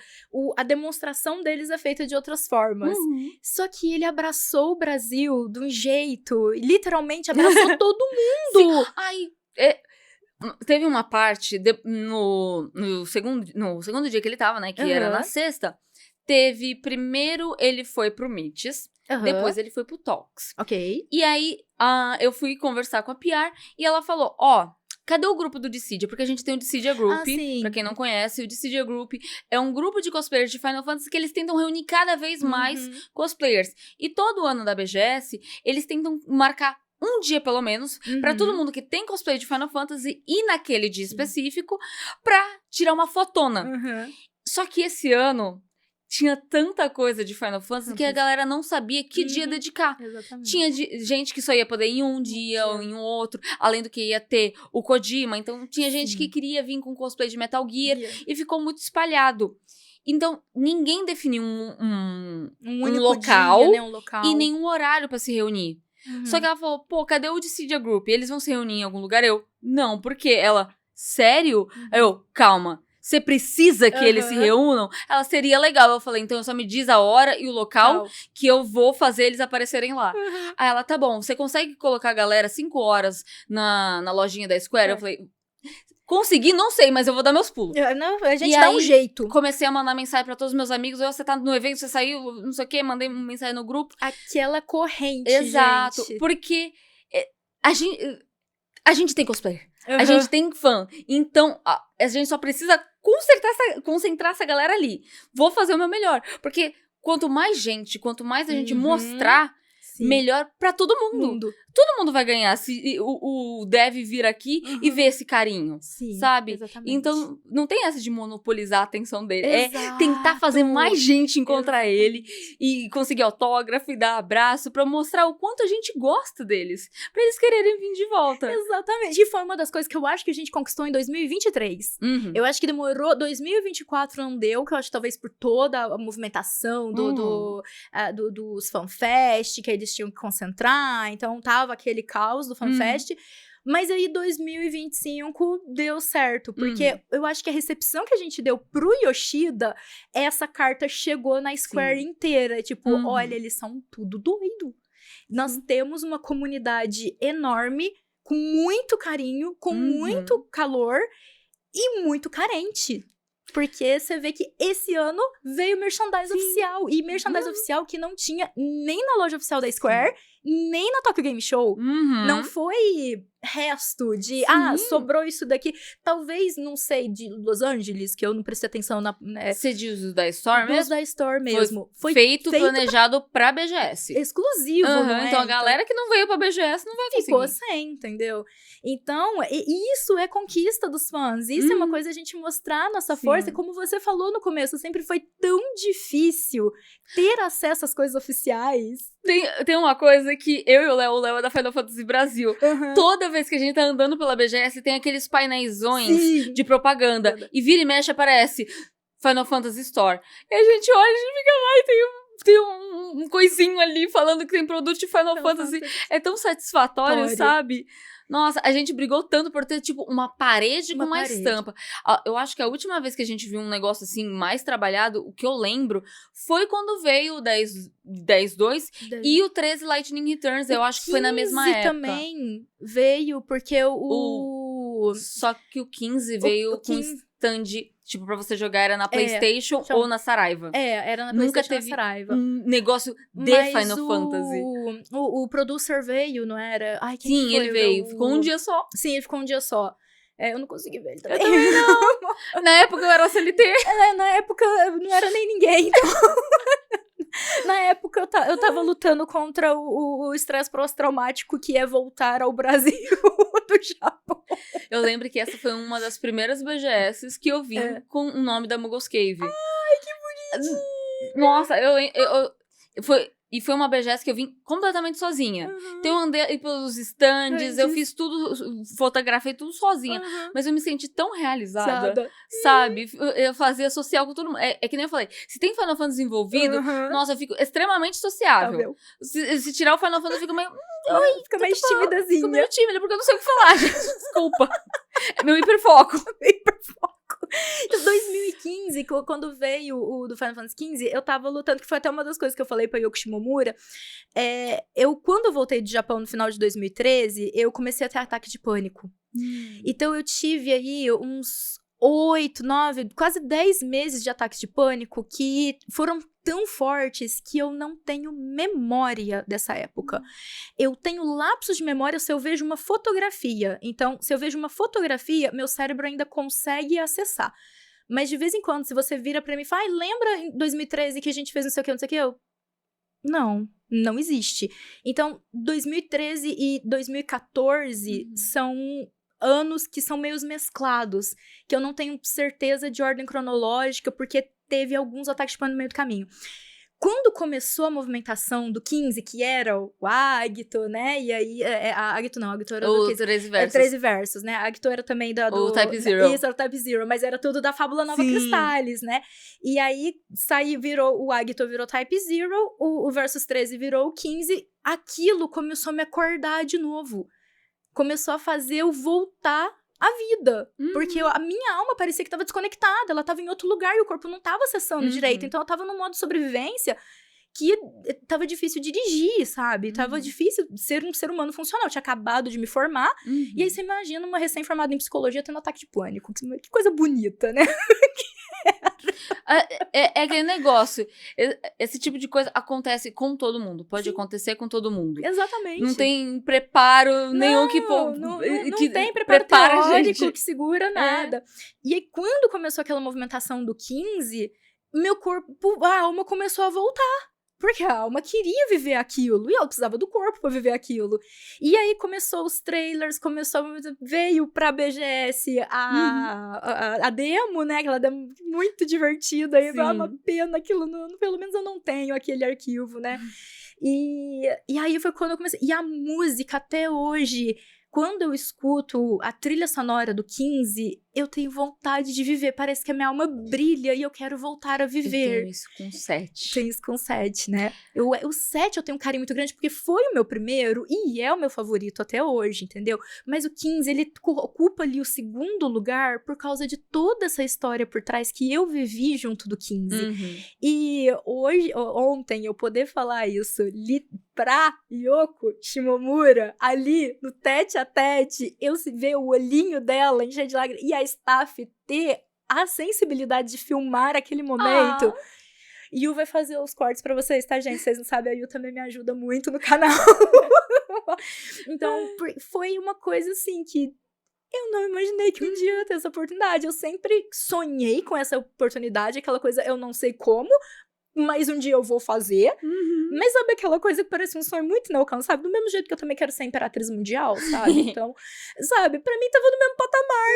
Speaker 1: a demonstração deles é feita de outras formas. Só que ele abraçou o Brasil de um jeito, literalmente abraçou todo mundo.
Speaker 2: Teve uma parte, no segundo dia que ele tava, né, que era na sexta, primeiro ele foi pro Meets, depois ele foi pro Talks.
Speaker 1: Ok.
Speaker 2: E aí, eu fui conversar com a PR e ela falou, cadê o grupo do Dissidia? Porque a gente tem o Dissidia Group, pra quem não conhece, o Dissidia Group é um grupo de cosplayers de Final Fantasy que eles tentam reunir cada vez mais cosplayers. E todo ano da BGS, eles tentam marcar um dia, pelo menos, pra todo mundo que tem cosplay de Final Fantasy ir naquele dia específico pra tirar uma fotona. Só que esse ano... tinha tanta coisa de Final Fantasy que a galera não sabia que dia dedicar.
Speaker 1: Exatamente.
Speaker 2: Tinha gente que só ia poder ir em um dia ou em um outro, além do que ia ter o Kojima. Então, tinha gente que queria vir com cosplay de Metal Gear e ficou muito espalhado. Então, ninguém definiu um local,
Speaker 1: dia, né? Um local
Speaker 2: e nenhum horário pra se reunir. Só que ela falou, pô, cadê o Dissidia Group? Eles vão se reunir em algum lugar? Eu, não, por quê? Ela, sério? Eu, calma. Você precisa que eles se reúnam? Ela, seria legal. Eu falei, então só me diz a hora e o local que eu vou fazer eles aparecerem lá. Aí ela, tá bom, você consegue colocar a galera 5 horas na lojinha da Square? Eu falei, consegui, não sei, mas eu vou dar meus pulos.
Speaker 1: A gente dá um jeito.
Speaker 2: Comecei a mandar mensagem pra todos os meus amigos. Você tá no evento, você saiu, não sei o quê, mandei uma mensagem no grupo.
Speaker 1: Aquela corrente,
Speaker 2: exato,
Speaker 1: gente.
Speaker 2: Porque a gente tem cosplay. A gente tem fã. Então, a gente só precisa concentrar essa galera ali. Vou fazer o meu melhor. Porque quanto mais gente, quanto mais a gente mostrar, melhor pra todo mundo. Todo mundo vai ganhar se o Dev vir aqui e ver esse carinho, sabe?
Speaker 1: Exatamente.
Speaker 2: Então, não tem essa de monopolizar a atenção dele. Exato. É tentar fazer mais gente encontrar ele e conseguir autógrafo e dar abraço pra mostrar o quanto a gente gosta deles. Pra eles quererem vir de volta.
Speaker 1: Exatamente. E foi uma das coisas que eu acho que a gente conquistou em 2023. Eu acho que demorou, 2024 não deu, que eu acho que talvez por toda a movimentação dos FanFest, que eles tinham que concentrar, então tava aquele caos do FanFest, mas aí 2025 deu certo, porque eu acho que a recepção que a gente deu pro Yoshida, essa carta chegou na Square inteira, tipo, olha, eles são tudo doido. Nós temos uma comunidade enorme, com muito carinho, com muito calor e muito carente. Porque você vê que esse ano veio merchandise oficial. E merchandise oficial que não tinha nem na loja oficial da Square, nem na Tokyo Game Show. Não foi resto de, sobrou isso daqui. Talvez, não sei, de Los Angeles, que eu não prestei atenção na...
Speaker 2: Você diz os da Store mesmo?
Speaker 1: Os da Store mesmo.
Speaker 2: Foi feito planejado pra BGS.
Speaker 1: Exclusivo, não é?
Speaker 2: Então a galera que não veio pra BGS não vai conseguir.
Speaker 1: Ficou sem, entendeu? Então, isso é conquista dos fãs. Isso é uma coisa a gente mostrar nossa força. E como você falou no começo, sempre foi tão difícil ter acesso às coisas oficiais.
Speaker 2: Tem uma coisa que eu e o Léo é da Final Fantasy Brasil. Toda vez que a gente tá andando pela BGS, tem aqueles painéisões de propaganda. E vira e mexe aparece Final Fantasy Store. E a gente olha e a gente fica, ai, tem um coisinho ali falando que tem produto de Final Fantasy. É tão satisfatório, sabe? Nossa, a gente brigou tanto por ter, tipo, uma parede com uma estampa. Eu acho que a última vez que a gente viu um negócio, assim, mais trabalhado, o que eu lembro, foi quando veio o 10.2 e o 13 Lightning Returns. Eu acho que foi na mesma época.
Speaker 1: Também veio, porque
Speaker 2: Só que o 15 veio com stand, tipo, pra você jogar, era na PlayStation ou na Saraiva.
Speaker 1: Era na
Speaker 2: Nunca
Speaker 1: PlayStation
Speaker 2: teve
Speaker 1: na Saraiva.
Speaker 2: Um negócio de Final Fantasy.
Speaker 1: O producer veio, não era? Ai, quem
Speaker 2: Sim,
Speaker 1: foi?
Speaker 2: ele veio. Ficou um dia só.
Speaker 1: Sim, ele ficou um dia só. Eu não consegui ver ele também.
Speaker 2: Eu também não. Na época eu era CLT.
Speaker 1: Na época eu não era nem ninguém, então... Na época eu tava lutando contra o estresse pós-traumático que é voltar ao Brasil do Japão.
Speaker 2: Eu lembro que essa foi uma das primeiras BGS que eu vi com o nome da Muggles Cave.
Speaker 1: Ai, que bonitinho!
Speaker 2: Nossa, foi uma BGS que eu vim completamente sozinha. Então eu andei pelos stands, eu fiz tudo, fotografei tudo sozinha. Mas eu me senti tão realizada, sabe? Eu fazia social com todo mundo. É que nem eu falei, se tem Final Fantasy envolvido, nossa, eu fico extremamente sociável. Se tirar o Final Fantasy, eu fico meio...
Speaker 1: Fica mais timidazinha.
Speaker 2: Fico meio tímida, porque eu não sei o que falar, gente. Desculpa. É meu hiperfoco.
Speaker 1: Então, 2015, quando veio o do Final Fantasy XV, eu tava lutando, que foi até uma das coisas que eu falei pra Yoko Shimomura. Quando eu voltei do Japão no final de 2013, eu comecei a ter ataque de pânico. Então, eu tive aí uns 8, 9, quase 10 meses de ataque de pânico que foram tão fortes que eu não tenho memória dessa época. Eu tenho lapsos de memória se eu vejo uma fotografia. Então, se eu vejo uma fotografia, meu cérebro ainda consegue acessar. Mas de vez em quando, se você vira pra mim e fala, lembra em 2013 que a gente fez não sei o que, não sei o que? Não existe. Então, 2013 e 2014 são anos que são meio mesclados, que eu não tenho certeza de ordem cronológica, porque teve alguns ataques de pânico no meio do caminho. Quando começou a movimentação do 15, que era o Agito, né? E aí, a Agito era
Speaker 2: o 13 Versus.
Speaker 1: 13 Versus, né? A Agito era também
Speaker 2: o Type Zero.
Speaker 1: Isso, era o Type Zero, mas era tudo da Fábula Nova Cristales, né? E aí, o Agito virou Type Zero, o Versus 13 virou o 15. Aquilo começou a me acordar de novo. Começou a fazer eu voltar à vida. Porque a minha alma parecia que estava desconectada. Ela estava em outro lugar e o corpo não estava acessando direito. Então, eu estava num modo de sobrevivência que tava difícil dirigir, sabe? Tava difícil ser um ser humano funcional. Eu tinha acabado de me formar. E aí, você imagina uma recém-formada em psicologia tendo ataque de pânico. Que coisa bonita, né?
Speaker 2: É aquele negócio. Esse tipo de coisa acontece com todo mundo. Pode acontecer com todo mundo.
Speaker 1: Exatamente.
Speaker 2: Não tem preparo nenhum que
Speaker 1: não tem preparo teórico que segura nada. E aí, quando começou aquela movimentação do 15, meu corpo, a alma começou a voltar. Porque a alma queria viver aquilo. E ela precisava do corpo pra viver aquilo. E aí começou os trailers, veio pra BGS a demo, né? Aquela demo muito divertida. E foi uma pena aquilo. Pelo menos eu não tenho aquele arquivo, né? E aí foi quando eu comecei. E a música até hoje... Quando eu escuto a trilha sonora do 15, eu tenho vontade de viver. Parece que a minha alma brilha e eu quero voltar a viver.
Speaker 2: Eu tenho isso com 7.
Speaker 1: Tenho isso com 7, né? O 7 eu tenho um carinho muito grande porque foi o meu primeiro e é o meu favorito até hoje, entendeu? Mas o 15, ele ocupa ali o segundo lugar por causa de toda essa história por trás que eu vivi junto do 15. E ontem, eu poder falar isso pra Yoko Shimomura, ali no tete a tete, eu ver o olhinho dela encher de lágrimas e a staff ter a sensibilidade de filmar aquele momento. Yu vai fazer os cortes pra vocês, tá, gente? Vocês não sabem, a Yu também me ajuda muito no canal. Então, foi uma coisa assim que eu não imaginei que um dia eu ia ter essa oportunidade. Eu sempre sonhei com essa oportunidade, aquela coisa, eu não sei como, mas um dia eu vou fazer. Mas sabe aquela coisa que parece um sonho muito inalcançável? Do mesmo jeito que eu também quero ser imperatriz mundial, sabe? Então, sabe? Pra mim tava no mesmo patamar.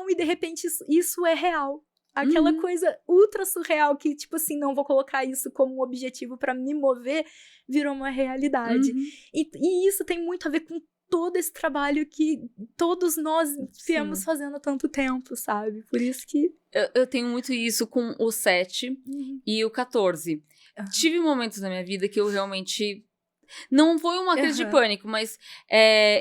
Speaker 1: E de repente isso é real. Aquela coisa ultra surreal que, tipo assim, não vou colocar isso como um objetivo pra me mover, virou uma realidade. E isso tem muito a ver com todo esse trabalho que todos nós viemos fazendo há tanto tempo, sabe? Por isso que...
Speaker 2: Eu tenho muito isso com o 7 e o 14. Tive momentos na minha vida que eu realmente... Não foi uma crise de pânico, mas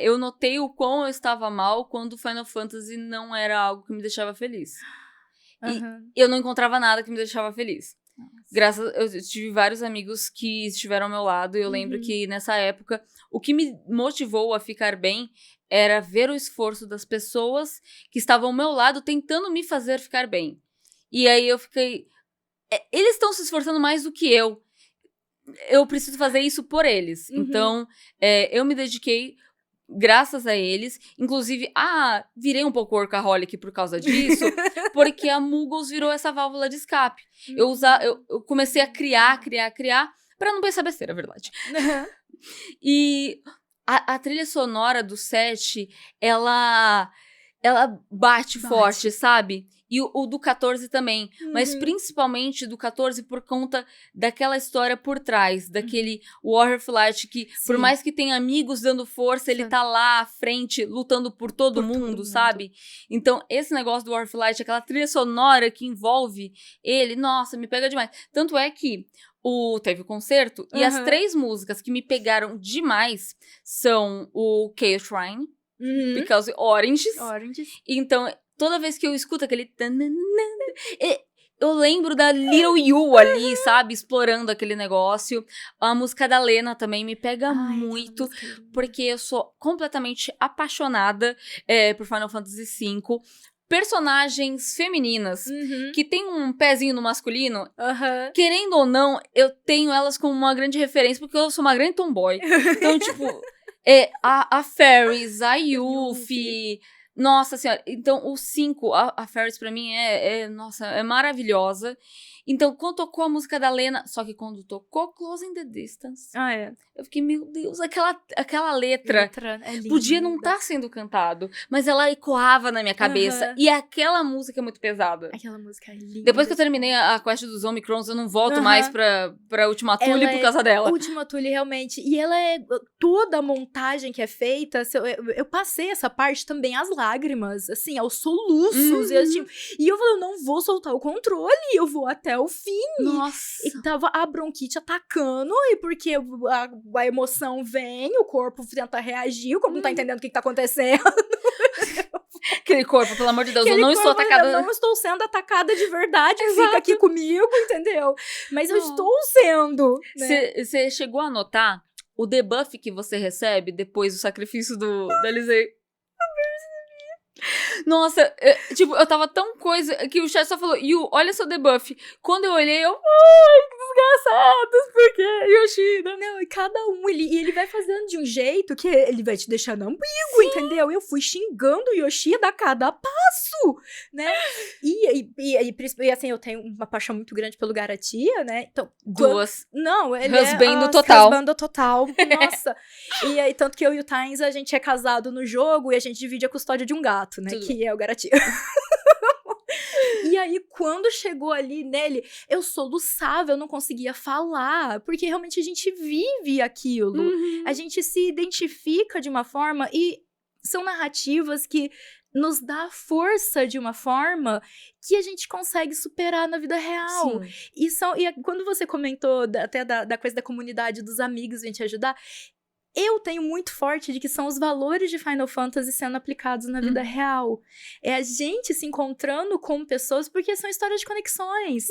Speaker 2: eu notei o quão eu estava mal quando Final Fantasy não era algo que me deixava feliz. E eu não encontrava nada que me deixava feliz. Eu tive vários amigos que estiveram ao meu lado e eu lembro que nessa época o que me motivou a ficar bem era ver o esforço das pessoas que estavam ao meu lado tentando me fazer ficar bem. E aí eu fiquei... Eles estão se esforçando mais do que eu. Eu preciso fazer isso por eles. Então, eu me dediquei graças a eles. Inclusive, virei um pouco workaholic por causa disso, porque a Muggles virou essa válvula de escape. Eu comecei a criar, pra não pensar besteira, é verdade. E a trilha sonora do 7, ela bate forte, sabe? E o do 14 também. Mas principalmente do 14 por conta daquela história por trás. Daquele Warrior Flight que, por mais que tenha amigos dando força, ele tá lá à frente, lutando por todo mundo, sabe? Então, esse negócio do Warrior Flight, aquela trilha sonora que envolve ele, nossa, me pega demais. Tanto é que teve o concerto, e as 3 músicas que me pegaram demais são o Chaos Shrine, Because Oranges. Então, toda vez que eu escuto aquele... Eu lembro da Little You ali, sabe? Explorando aquele negócio. A música da Lena também me pega muito, porque eu sou completamente apaixonada por Final Fantasy V. Personagens femininas que tem um pezinho no masculino, querendo ou não, eu tenho elas como uma grande referência, porque eu sou uma grande tomboy. Então, tipo, a Fairies, a Yuffie... Nossa senhora, então o 5, a Fairies pra mim nossa, é maravilhosa. Então, quando tocou a música da Lena, só que quando tocou Close in the Distance, eu fiquei, meu Deus, aquela letra podia não estar sendo cantado, mas ela ecoava na minha cabeça. E aquela música é muito pesada.
Speaker 1: Aquela música é linda.
Speaker 2: Depois que eu terminei a quest dos Omicrons, eu não volto mais pra Ultima Thule por causa dela.
Speaker 1: Ultima Thule, realmente. E ela toda a montagem que é feita, eu passei essa parte também, as lágrimas, assim, aos soluços. E eu falei, eu não vou soltar o controle, eu vou até o fim.
Speaker 2: Nossa.
Speaker 1: E tava a bronquite atacando, e porque a emoção vem, o corpo tenta reagir, o corpo não tá entendendo o que tá acontecendo.
Speaker 2: Aquele corpo, pelo amor de Deus, eu não estou atacada.
Speaker 1: Eu não estou sendo atacada de verdade, fica aqui comigo, entendeu? Mas eu estou sendo.
Speaker 2: Você chegou a notar o debuff que você recebe depois do sacrifício da Lisey? Nossa, eu tava tão coisa que o chat só falou, Yu, olha seu debuff. Quando eu olhei, que desgraçados, por quê? Yoshida.
Speaker 1: Não, e cada um, ele vai fazendo de um jeito que ele vai te deixando ambíguo, entendeu? Eu fui xingando o Yoshida a cada passo, né? E assim, eu tenho uma paixão muito grande pelo Garatia, né? Então, não, ele
Speaker 2: husbando total.
Speaker 1: Husbando total, nossa. E aí, tanto que eu e o Tynes, a gente é casado no jogo e a gente divide a custódia de um gato, né?
Speaker 2: Tudo.
Speaker 1: Que é o Garatia. E aí, quando chegou ali nele, eu soluçava, eu não conseguia falar, porque realmente a gente vive aquilo. A gente se identifica de uma forma e são narrativas que nos dá força de uma forma que a gente consegue superar na vida real. E quando você comentou até da coisa da comunidade, dos amigos vêm te ajudar, eu tenho muito forte de que são os valores de Final Fantasy sendo aplicados na vida real. É a gente se encontrando com pessoas, porque são histórias de conexões.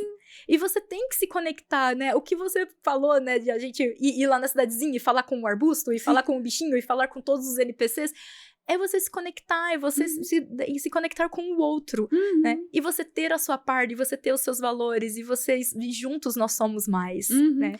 Speaker 1: E você tem que se conectar, né? O que você falou, né, de a gente ir lá na cidadezinha e falar com o arbusto, e falar com o bichinho, e falar com todos os NPCs. É você se conectar, é você se conectar com o outro, né? E você ter a sua parte, e você ter os seus valores, e juntos nós somos mais, né?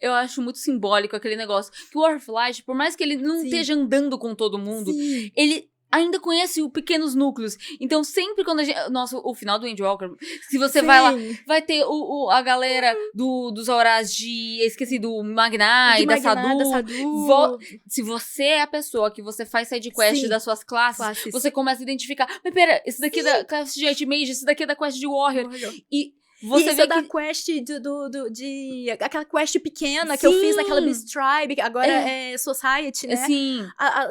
Speaker 2: Eu acho muito simbólico aquele negócio. Que o Warflight, por mais que ele não esteja andando com todo mundo, ele ainda conhece os pequenos núcleos. Então, sempre quando a gente... Nossa, o final do Endwalker, se você vai lá, vai ter a galera dos Auras de... Esqueci, do Magnai, da Sadu. Se você é a pessoa que você faz sidequest das suas classes, você começa a identificar. Mas pera, esse daqui é da classe de Archmage, esse daqui é da quest de Warrior. E... Você vê
Speaker 1: da quest aquela quest pequena que eu fiz naquela Beast Tribe, agora é Society, né?
Speaker 2: Sim.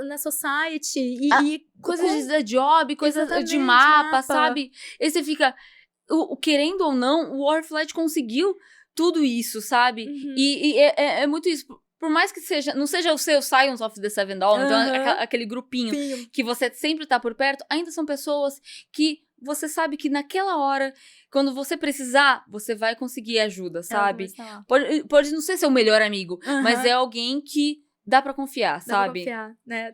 Speaker 1: Na Society. E
Speaker 2: coisas da job, coisas de mapa, sabe? E você fica... querendo ou não, o Warflight conseguiu tudo isso, sabe? E é muito isso. Por mais que não seja o seu Scions of the Seven Dawn, então aquele grupinho que você sempre tá por perto, ainda são pessoas que você sabe que naquela hora, quando você precisar, você vai conseguir ajuda, sabe? Pode não ser seu melhor amigo, mas é alguém que dá pra confiar, sabe?
Speaker 1: Dá pra confiar, né?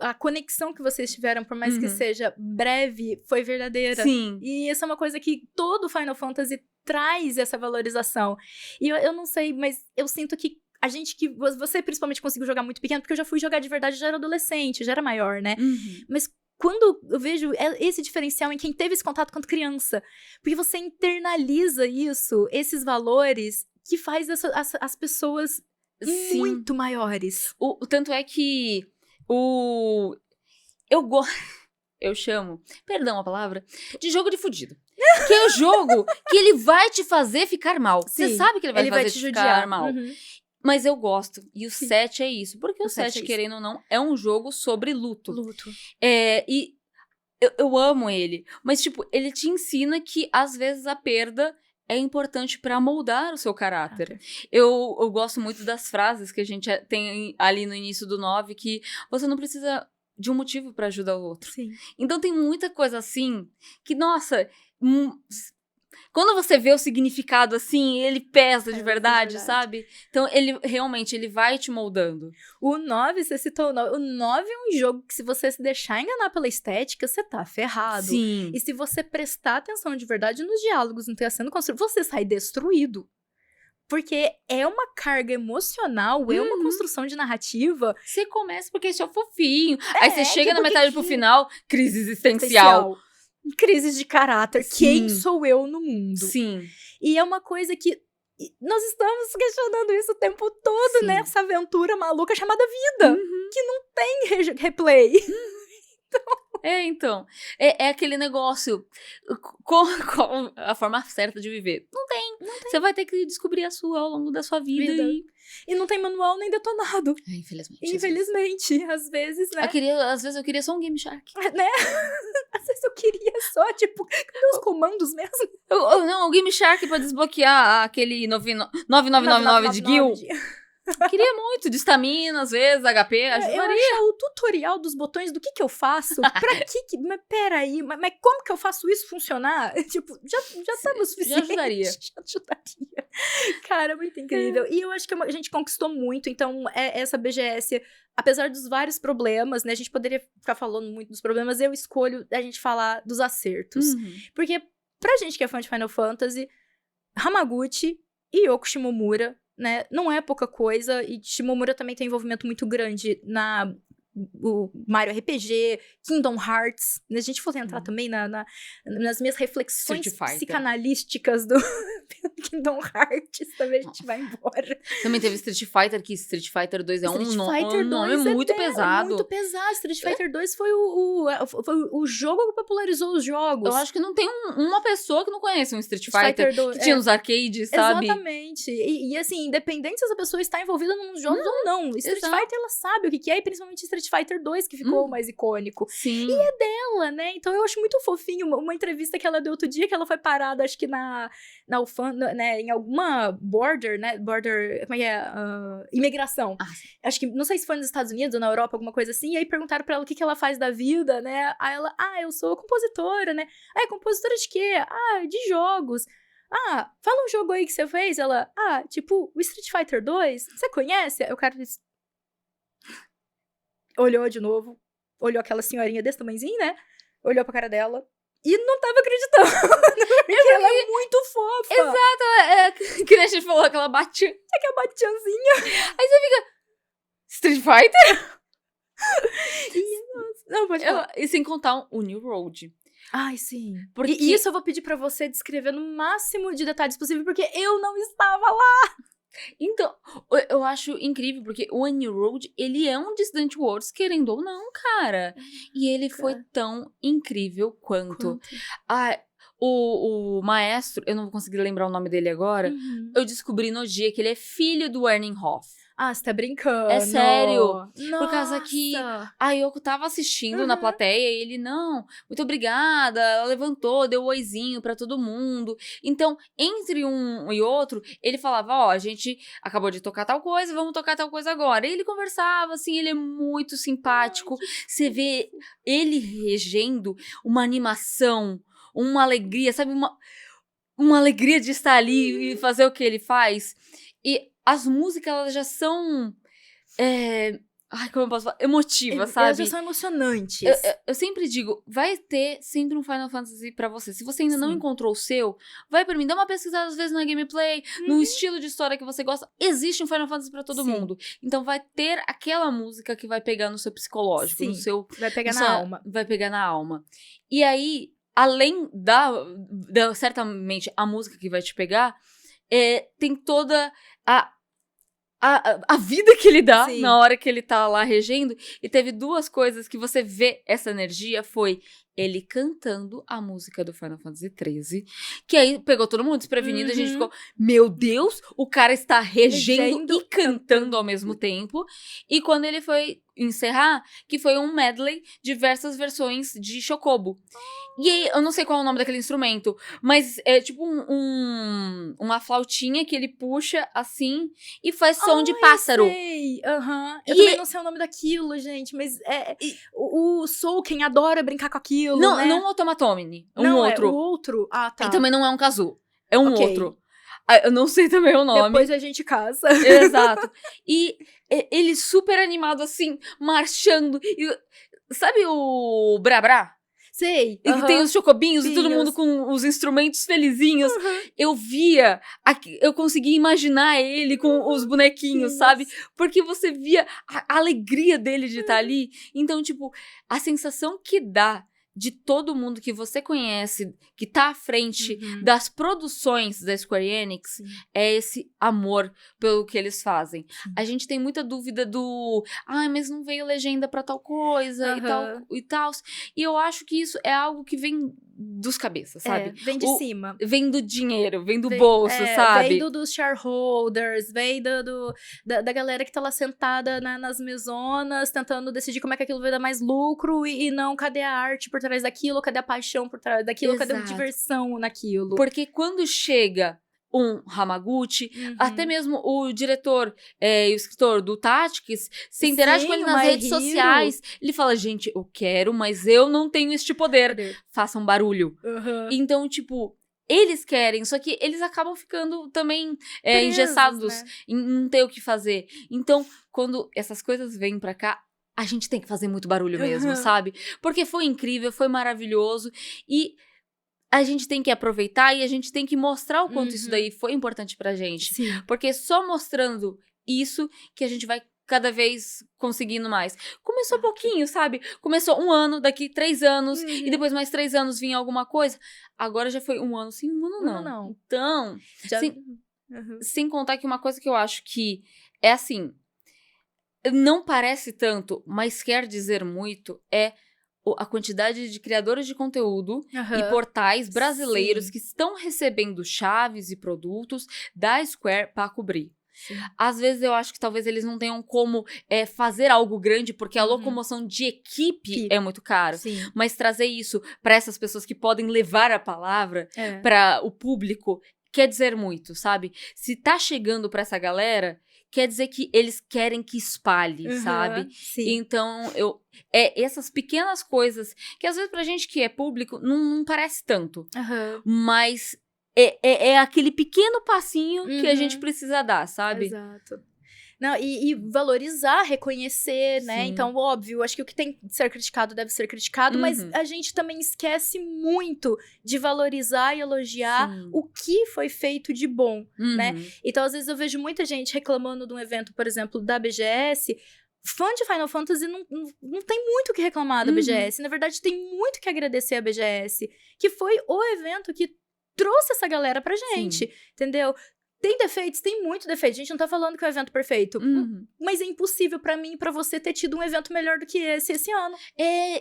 Speaker 1: A conexão que vocês tiveram, por mais que seja breve, foi verdadeira.
Speaker 2: Sim.
Speaker 1: E isso é uma coisa que todo Final Fantasy traz essa valorização. E eu não sei, mas eu sinto que você principalmente conseguiu jogar muito pequeno, porque eu já fui jogar de verdade, já era adolescente, já era maior, né? Mas quando eu vejo esse diferencial em quem teve esse contato quando criança, porque você internaliza isso, esses valores, que faz as pessoas muito maiores.
Speaker 2: Tanto é que eu chamo, perdão a palavra, de jogo de fudido. Que é o jogo que ele vai te fazer ficar mal. Você sabe que ele vai te ficar mal. Mas eu gosto. E o 7 é isso. Porque o 7, querendo ou não, é um jogo sobre luto. E eu amo ele. Mas, tipo, ele te ensina que, às vezes, a perda é importante pra moldar o seu caráter. Eu gosto muito das frases que a gente tem ali no início do 9, que você não precisa de um motivo pra ajudar o outro. Então, tem muita coisa assim que, nossa... Quando você vê o significado assim, ele pesa de verdade, sabe? Então, ele vai te moldando.
Speaker 1: O 9, você citou o 9. O 9 é um jogo que, se você se deixar enganar pela estética, você tá ferrado.
Speaker 2: Sim.
Speaker 1: E se você prestar atenção de verdade nos diálogos, não ter sendo construído, você sai destruído. Porque é uma carga emocional, é uma construção de narrativa.
Speaker 2: Você começa porque esse é o fofinho. Aí você chega na metade pro final, crise existencial.
Speaker 1: Crises de caráter. Quem sou eu no mundo?
Speaker 2: Sim.
Speaker 1: E é uma coisa que nós estamos questionando isso o tempo todo, né? Essa aventura maluca chamada vida. Que não tem replay.
Speaker 2: Então. É aquele negócio. Qual a forma certa de viver? Não tem. Você vai ter que descobrir a sua ao longo da sua vida.
Speaker 1: E não tem manual nem detonado.
Speaker 2: Infelizmente.
Speaker 1: Às vezes, né?
Speaker 2: Às vezes eu queria só um Game Shark.
Speaker 1: Né? Às vezes eu queria só, tipo, cadê os comandos mesmo?
Speaker 2: Não, o Game Shark pra desbloquear aquele 9999 de Gil. Queria muito, de estamina, às vezes, HP, ajudaria.
Speaker 1: Eu achar o tutorial dos botões do que eu faço, pra que... Mas peraí, mas como que eu faço isso funcionar? Tipo, já tava o suficiente.
Speaker 2: Já ajudaria.
Speaker 1: Cara, é muito incrível. E eu acho que a gente conquistou muito, então, essa BGS, apesar dos vários problemas, né, a gente poderia ficar falando muito dos problemas, eu escolho a gente falar dos acertos. Porque, pra gente que é fã de Final Fantasy, Hamaguchi e Yoko Shimomura, né, não é pouca coisa, e Shimomura também tem envolvimento muito grande o Mario RPG, Kingdom Hearts, né? A gente for entrar também nas minhas reflexões psicanalísticas do Kingdom Hearts, também a gente vai embora.
Speaker 2: Também teve Street Fighter, que Street Fighter 2 é um nome muito pesado.
Speaker 1: Muito pesado. Street Fighter 2 foi o jogo que popularizou os jogos.
Speaker 2: Eu acho que não tem uma pessoa que não conhece um Street Fighter que tinha nos arcades, sabe?
Speaker 1: Exatamente. E assim, independente se essa pessoa está envolvida nos jogos ou não, Street Fighter, ela sabe o que é, e principalmente Street Fighter 2, que ficou mais icônico.
Speaker 2: Sim.
Speaker 1: E é dela, né? Então eu acho muito fofinho uma entrevista que ela deu outro dia, que ela foi parada, acho que na UFAM, né, em alguma border, né? Border, como é que é? Imigração. Acho que, não sei se foi nos Estados Unidos ou na Europa, alguma coisa assim, e aí perguntaram pra ela o que ela faz da vida, né? Aí ela, eu sou compositora, né? Compositora de quê? De jogos. Fala um jogo aí que você fez. Ela, tipo, o Street Fighter 2, você conhece? Eu quero... Olhou de novo, olhou aquela senhorinha desse tamanhozinho, né? Olhou pra cara dela e não tava acreditando. Porque ela é muito fofa.
Speaker 2: Exato, que a gente falou, aquela batia.
Speaker 1: Aquela batianzinha.
Speaker 2: Aí você fica, Street Fighter?
Speaker 1: Não, pode falar.
Speaker 2: E sem contar o New Road.
Speaker 1: Ai, sim.
Speaker 2: Porque...
Speaker 1: E isso eu vou pedir pra você descrever no máximo de detalhes possível, porque eu não estava lá.
Speaker 2: Então, eu acho incrível, porque o New Road, ele é um Distant Worlds, querendo ou não, cara. E ele foi tão incrível quanto. O maestro, eu não vou conseguir lembrar o nome dele agora, eu descobri no dia que ele é filho do Ernie Hoff.
Speaker 1: Ah, você tá brincando.
Speaker 2: É sério.
Speaker 1: Nossa.
Speaker 2: Por causa que a Yoko tava assistindo na plateia e ele, não, muito obrigada, ela levantou, deu um oizinho pra todo mundo. Então, entre um e outro, ele falava, ó, a gente acabou de tocar tal coisa, vamos tocar tal coisa agora. E ele conversava, assim, ele é muito simpático. Você vê ele regendo uma animação, uma alegria, sabe? Uma alegria de estar ali e fazer o que ele faz. E as músicas, elas já são... Ai, como eu posso falar? Emotivas, sabe?
Speaker 1: Elas já são emocionantes.
Speaker 2: Eu sempre digo, vai ter sempre um Final Fantasy pra você. Se você ainda não encontrou o seu, vai pra mim, dá uma pesquisada às vezes na gameplay, no estilo de história que você gosta. Existe um Final Fantasy pra todo mundo. Então vai ter aquela música que vai pegar no seu psicológico, no seu...
Speaker 1: Vai pegar na alma.
Speaker 2: Vai pegar na alma. E aí, além da certamente, a música que vai te pegar, tem toda a vida que ele dá na hora que ele tá lá regendo. E teve duas coisas que você vê essa energia, foi ele cantando a música do Final Fantasy XIII, que aí pegou todo mundo desprevenido, a gente ficou, meu Deus, o cara está regendo e cantando ao mesmo tempo. E quando ele foi encerrar, que foi um medley, diversas versões de Chocobo. E aí, eu não sei qual é o nome daquele instrumento, mas é tipo uma flautinha que ele puxa assim e faz som de pássaro.
Speaker 1: Eu sei. Eu também não sei o nome daquilo, gente, mas o Soul, quem adora brincar com aquilo,
Speaker 2: não,
Speaker 1: né?
Speaker 2: Não o Automatomine,
Speaker 1: não,
Speaker 2: outro.
Speaker 1: É o outro? Ah, tá.
Speaker 2: E também não é um kazoo, é um outro. Eu não sei também o nome.
Speaker 1: Depois a gente casa.
Speaker 2: Exato. E ele super animado assim, marchando. E, sabe o Brabra?
Speaker 1: Sei.
Speaker 2: E que tem os chocobinhos e todo mundo com os instrumentos felizinhos. Eu via, eu conseguia imaginar ele com os bonequinhos, sabe? Porque você via a alegria dele de estar ali. Então, tipo, a sensação que dá de todo mundo que você conhece, que tá à frente das produções da Square Enix, é esse amor pelo que eles fazem. A gente tem muita dúvida do... mas não veio legenda pra tal coisa e tal. E eu acho que isso é algo que vem dos cabeças, sabe?
Speaker 1: Vem de cima.
Speaker 2: Vem do dinheiro, vem do bolso, sabe?
Speaker 1: Vem dos shareholders, vem da galera que tá lá sentada nas mesonas, tentando decidir como é que aquilo vai dar mais lucro e não cadê a arte por trás daquilo, cadê a paixão por trás daquilo, cadê a diversão naquilo.
Speaker 2: Porque quando chega um Hamaguchi, até mesmo o diretor e o escritor do Tactics, se interage com ele nas redes sociais, ele fala, gente, eu quero, mas eu não tenho este poder. Façam barulho. Então, tipo, eles querem, só que eles acabam ficando também presos, engessados, né? Em não ter o que fazer. Então, quando essas coisas vêm pra cá, a gente tem que fazer muito barulho mesmo, sabe? Porque foi incrível, foi maravilhoso e a gente tem que aproveitar e a gente tem que mostrar o quanto isso daí foi importante pra gente. Porque só mostrando isso que a gente vai cada vez conseguindo mais. Começou pouquinho, sabe? Começou 1 ano, daqui 3 anos, e depois mais 3 anos vinha alguma coisa. Agora já foi 1 ano, sim, 1 ano não. Então, sem contar que uma coisa que eu acho que é assim, não parece tanto, mas quer dizer muito, é a quantidade de criadores de conteúdo e portais brasileiros que estão recebendo chaves e produtos da Square para cobrir. Às vezes eu acho que talvez eles não tenham como fazer algo grande, porque a locomoção de equipe é muito caro. Mas trazer isso para essas pessoas que podem levar a palavra para o público quer dizer muito, sabe? Se tá chegando para essa galera, quer dizer que eles querem que espalhe, sabe? Então, essas pequenas coisas, que às vezes pra gente que é público, não parece tanto. Mas é aquele pequeno passinho que a gente precisa dar, sabe?
Speaker 1: Exato. Não, e valorizar, reconhecer, né? Então, óbvio, acho que o que tem que ser criticado deve ser criticado, mas a gente também esquece muito de valorizar e elogiar o que foi feito de bom, né? Então, às vezes eu vejo muita gente reclamando de um evento, por exemplo, da BGS, fã de Final Fantasy não tem muito o que reclamar da BGS. Na verdade, tem muito que agradecer a BGS, que foi o evento que trouxe essa galera pra gente, entendeu? Tem defeitos? Tem muito defeito. A gente não tá falando que é o evento perfeito. Mas é impossível pra mim e pra você ter tido um evento melhor do que esse ano.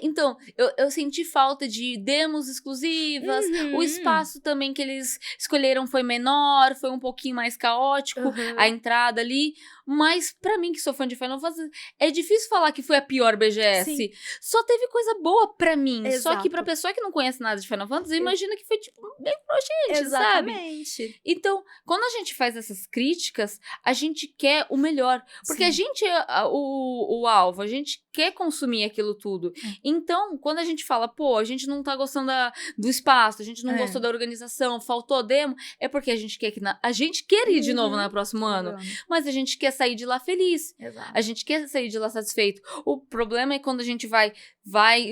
Speaker 2: Então, eu senti falta de demos exclusivas. O espaço também que eles escolheram foi menor, foi um pouquinho mais caótico, a entrada ali. Mas pra mim, que sou fã de Final Fantasy, é difícil falar que foi a pior BGS.
Speaker 1: Sim.
Speaker 2: Só teve coisa boa pra mim.
Speaker 1: Exato.
Speaker 2: Só que pra pessoa que não conhece nada de Final Fantasy, imagina que foi, tipo, bem broxante,
Speaker 1: Exatamente.
Speaker 2: sabe? Então, quando a gente faz essas críticas, a gente quer o melhor. Porque a gente é o alvo, a gente quer consumir aquilo tudo. Então, quando a gente fala, pô, a gente não tá gostando do espaço, a gente não gostou da organização, faltou demo, é porque a gente quer a gente quer ir de novo no próximo ano. Mas a gente quer sair de lá feliz.
Speaker 1: Exato.
Speaker 2: A gente quer sair de lá satisfeito. O problema é quando a gente vai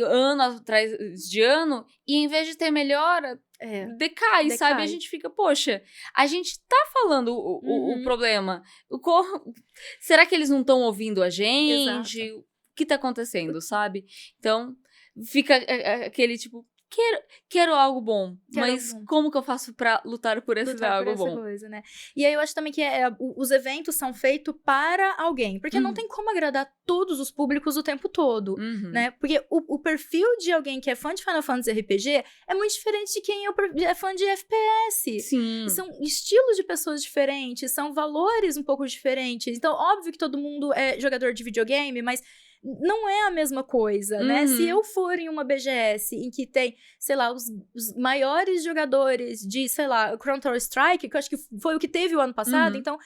Speaker 2: ano atrás de ano e em vez de ter melhora, decai, sabe? A gente fica, poxa, a gente tá falando o problema. Será que eles não estão ouvindo a gente?
Speaker 1: Exato.
Speaker 2: O que tá acontecendo, sabe? Então, fica aquele tipo, quero algo bom, mas como que eu faço pra lutar por esse algo bom?
Speaker 1: Coisa, né? E aí eu acho também que os eventos são feitos para alguém, porque não tem como agradar todos os públicos o tempo todo, né? Porque o perfil de alguém que é fã de Final Fantasy RPG é muito diferente de quem é fã de FPS.
Speaker 2: Sim.
Speaker 1: São estilos de pessoas diferentes, são valores um pouco diferentes. Então, óbvio que todo mundo é jogador de videogame, mas não é a mesma coisa, né? Se eu for em uma BGS em que tem, sei lá, os maiores jogadores de, sei lá, Counter-Strike, que eu acho que foi o que teve o ano passado, então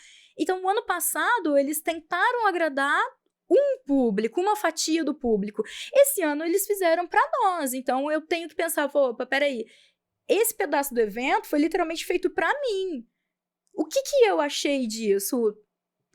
Speaker 1: o ano passado eles tentaram agradar um público, uma fatia do público. Esse ano eles fizeram pra nós, então eu tenho que pensar, opa, peraí, esse pedaço do evento foi literalmente feito pra mim. O que eu achei disso?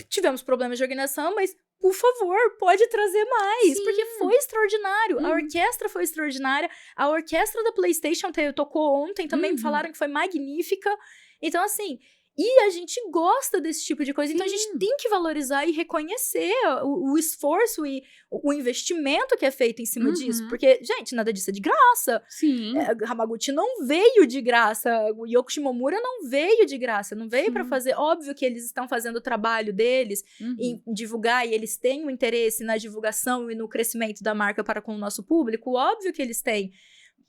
Speaker 1: Tivemos problemas de organização, mas por favor, pode trazer mais, porque foi extraordinário. A orquestra foi extraordinária, a orquestra da PlayStation tocou ontem, também falaram que foi magnífica. Então, assim, e a gente gosta desse tipo de coisa, então a gente tem que valorizar e reconhecer o esforço e o investimento que é feito em cima disso, porque, gente, nada disso é de graça.
Speaker 2: Sim.
Speaker 1: Hamaguchi não veio de graça, o Yoko Shimomura não veio de graça, não veio pra fazer, óbvio que eles estão fazendo o trabalho deles em divulgar, e eles têm um interesse na divulgação e no crescimento da marca para com o nosso público, óbvio que eles têm,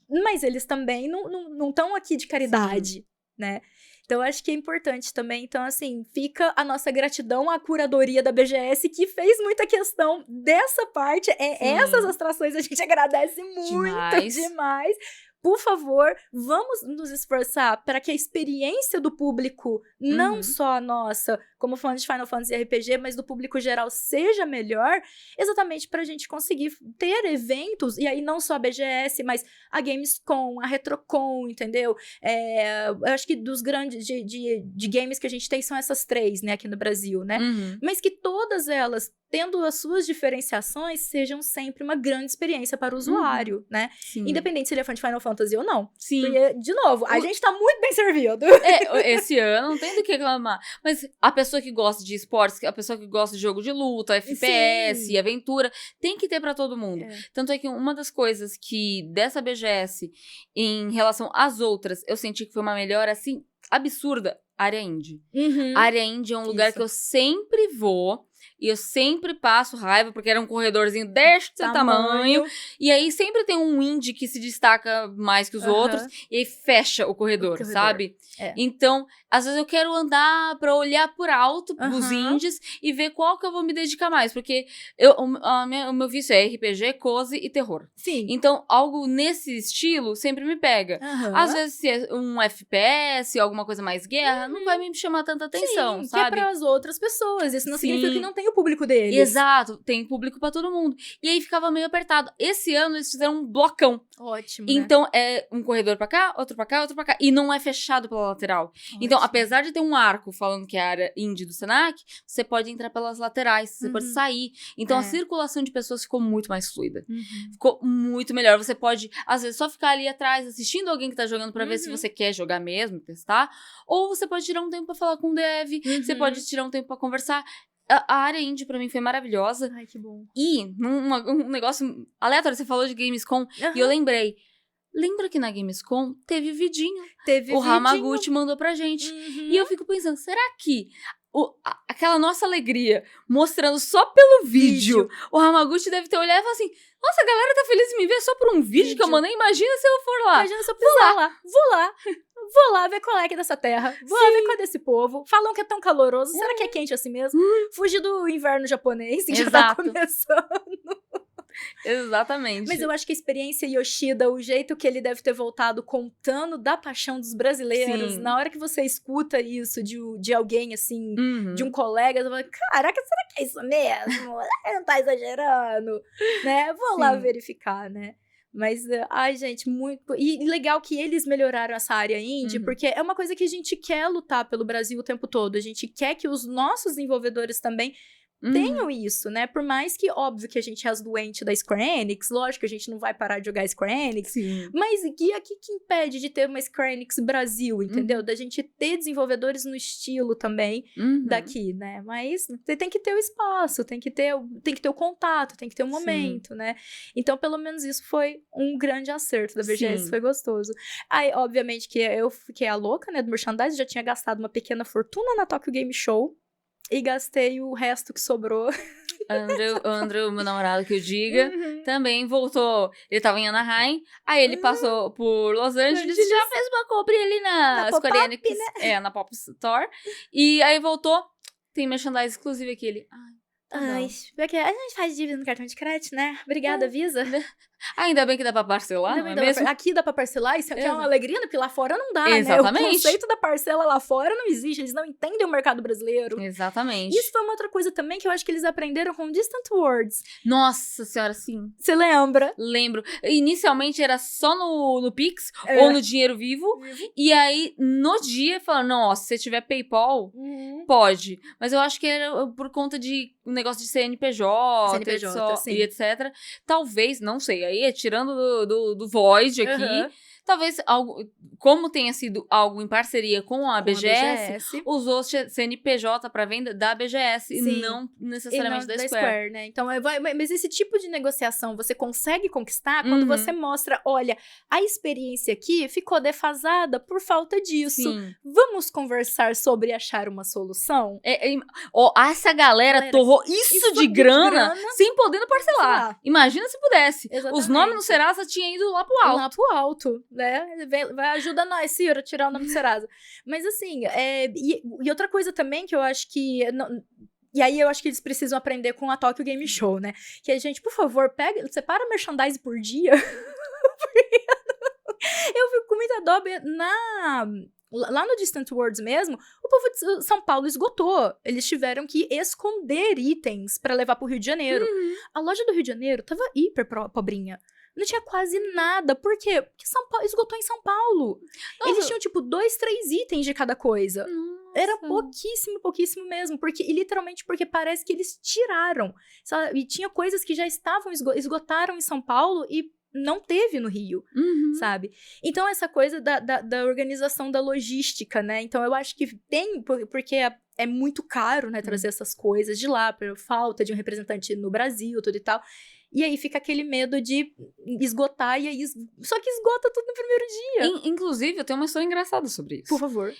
Speaker 1: mas eles também não estão aqui de caridade, né? Então, acho que é importante também. Então, assim, fica a nossa gratidão à curadoria da BGS, que fez muita questão dessa parte. Essas atrações a gente agradece muito, demais. Por favor, vamos nos esforçar para que a experiência do público, não só a nossa, como fã de Final Fantasy RPG, mas do público geral, seja melhor, exatamente para a gente conseguir ter eventos, e aí não só a BGS, mas a Gamescom, a Retrocon, entendeu? Eu acho que dos grandes de games que a gente tem são essas 3, né, aqui no Brasil, né? Mas que todas elas, tendo as suas diferenciações, sejam sempre uma grande experiência para o usuário, né?
Speaker 2: Sim.
Speaker 1: Independente se ele é fã de Final Fantasy ou não.
Speaker 2: Sim.
Speaker 1: Porque, de novo, a gente tá muito bem servido.
Speaker 2: Esse ano não tem do que reclamar. Mas a pessoa que gosta de esportes, a pessoa que gosta de jogo de luta, FPS, aventura, tem que ter pra todo mundo. Tanto é que uma das coisas que dessa BGS, em relação às outras, eu senti que foi uma melhora, assim, absurda, área indie. Área indie é um lugar que eu sempre vou. E eu sempre passo raiva, porque era um corredorzinho deste tamanho. E aí sempre tem um indie que se destaca mais que os outros. E aí fecha o corredor. Sabe? Então, às vezes eu quero andar pra olhar por alto os indies e ver qual que eu vou me dedicar mais. Porque o meu vício é RPG, cozy e terror.
Speaker 1: Sim.
Speaker 2: Então, algo nesse estilo sempre me pega. Às vezes, se é um FPS, alguma coisa mais guerra, não vai me chamar tanta atenção,
Speaker 1: Sim,
Speaker 2: sabe?
Speaker 1: que é pras outras pessoas. Isso não significa que não tem o público deles.
Speaker 2: Exato, tem público pra todo mundo. E aí ficava meio apertado. Esse ano eles fizeram um blocão.
Speaker 1: Ótimo,
Speaker 2: então, é um corredor pra cá, outro pra cá, outro pra cá. E não é fechado pela lateral. Então, apesar de ter um arco falando que é a área indie do Senac, você pode entrar pelas laterais, você pode sair. Então, a circulação de pessoas ficou muito mais fluida. Ficou muito melhor. Você pode, às vezes, só ficar ali atrás assistindo alguém que tá jogando pra ver se você quer jogar mesmo, testar. Ou você pode tirar um tempo pra falar com o dev, você pode tirar um tempo pra conversar. A área indie pra mim foi maravilhosa.
Speaker 1: Ai, que bom.
Speaker 2: E um negócio aleatório, você falou de Gamescom, e eu lembrei. Lembra que na Gamescom teve vidinho? O Hamaguchi mandou pra gente. E eu fico pensando, será que aquela nossa alegria mostrando só pelo vídeo, o Hamaguchi deve ter olhado e falado assim, nossa, a galera tá feliz em me ver só por um vídeo que eu mandei, imagina se eu for lá.
Speaker 1: Imagina se eu pisar lá. Vou lá ver qual é que é dessa terra. Vou lá ver qual é desse povo. Falam que é tão caloroso. Será que é quente assim mesmo? Fugir do inverno japonês, que já tá começando.
Speaker 2: Exatamente.
Speaker 1: Mas eu acho que a experiência Yoshida, o jeito que ele deve ter voltado contando da paixão dos brasileiros, na hora que você escuta isso de alguém, assim, de um colega, você fala, caraca, será que é isso mesmo? Ele não tá exagerando, né? Vou lá verificar, né? Mas, ai, gente, muito... E legal que eles melhoraram essa área indie, porque é uma coisa que a gente quer lutar pelo Brasil o tempo todo. A gente quer que os nossos desenvolvedores também tenham isso, né? Por mais que, óbvio, que a gente é as doentes da Square Enix, lógico que a gente não vai parar de jogar Square Enix, mas aqui que impede de ter uma Square Enix Brasil, entendeu? Da gente ter desenvolvedores no estilo também daqui, né? Mas você tem que ter o espaço, tem que ter o contato, tem que ter o momento, né? Então, pelo menos isso foi um grande acerto da BGS, foi gostoso. Aí, obviamente, que eu fiquei a louca, né, do merchandising, já tinha gastado uma pequena fortuna na Tokyo Game Show, e gastei o resto que sobrou.
Speaker 2: Andrew, meu namorado que eu diga, também voltou. Ele tava em Anaheim, aí ele passou por Los Angeles e já fez uma compra ali na Square Enix, né? Na Pop Store. E aí voltou, tem merchandising exclusivo aqui. Ele,
Speaker 1: ai, porque a gente faz dívida no cartão de crédito, né? Obrigada, Visa.
Speaker 2: Ainda bem que dá pra parcelar, não é mesmo?
Speaker 1: Aqui dá pra parcelar, isso aqui é uma alegria, porque lá fora não dá,
Speaker 2: Exatamente.
Speaker 1: né? O conceito da parcela lá fora não existe, eles não entendem o mercado brasileiro.
Speaker 2: Exatamente.
Speaker 1: Isso foi uma outra coisa também que eu acho que eles aprenderam com Distant Worlds.
Speaker 2: Nossa senhora, sim.
Speaker 1: Você lembra?
Speaker 2: Lembro. Inicialmente era só no Pix ou no dinheiro vivo. E aí, no dia, falaram, não, se você tiver PayPal, pode. Mas eu acho que era por conta de um negócio de CNPJ e etc. Talvez, não sei, aí tirando do Void aqui, talvez algo, como tenha sido algo em parceria com a BGS, usou CNPJ para venda da BGS e não necessariamente da Square.
Speaker 1: Né? Então, mas esse tipo de negociação você consegue conquistar quando você mostra, olha, a experiência aqui ficou defasada por falta disso. Vamos conversar sobre achar uma solução?
Speaker 2: Essa galera torrou isso de grana sem poder parcelar. Imagina se pudesse.
Speaker 1: Exatamente.
Speaker 2: Os nomes no Serasa tinham ido lá pro alto.
Speaker 1: Lá pro alto, né? Vai ajuda nós, Ciro, a tirar o nome do Serasa. Mas assim, e outra coisa também que eu acho que... E aí eu acho que eles precisam aprender com a Tokyo Game Show, né? Que a gente, por favor, separa merchandise por dia. Eu fico com muita dó lá no Distant Worlds mesmo, o povo de São Paulo esgotou. Eles tiveram que esconder itens pra levar pro Rio de Janeiro. A loja do Rio de Janeiro tava hiper pobrinha. Não tinha quase nada. Por quê? Porque São Paulo esgotou em São Paulo. Eles tinham, 2, 3 itens de cada coisa. Era pouquíssimo mesmo. Literalmente porque parece que eles tiraram. Sabe? E tinha coisas que já estavam esgotaram em São Paulo e não teve no Rio, sabe? Então, essa coisa da organização da logística, né? Então, eu acho que tem, porque é muito caro, né, trazer essas coisas de lá, por falta de um representante no Brasil, tudo e tal. E aí fica aquele medo de esgotar, e aí só que esgota tudo no primeiro dia.
Speaker 2: Inclusive, eu tenho uma história engraçada sobre isso.
Speaker 1: Por favor.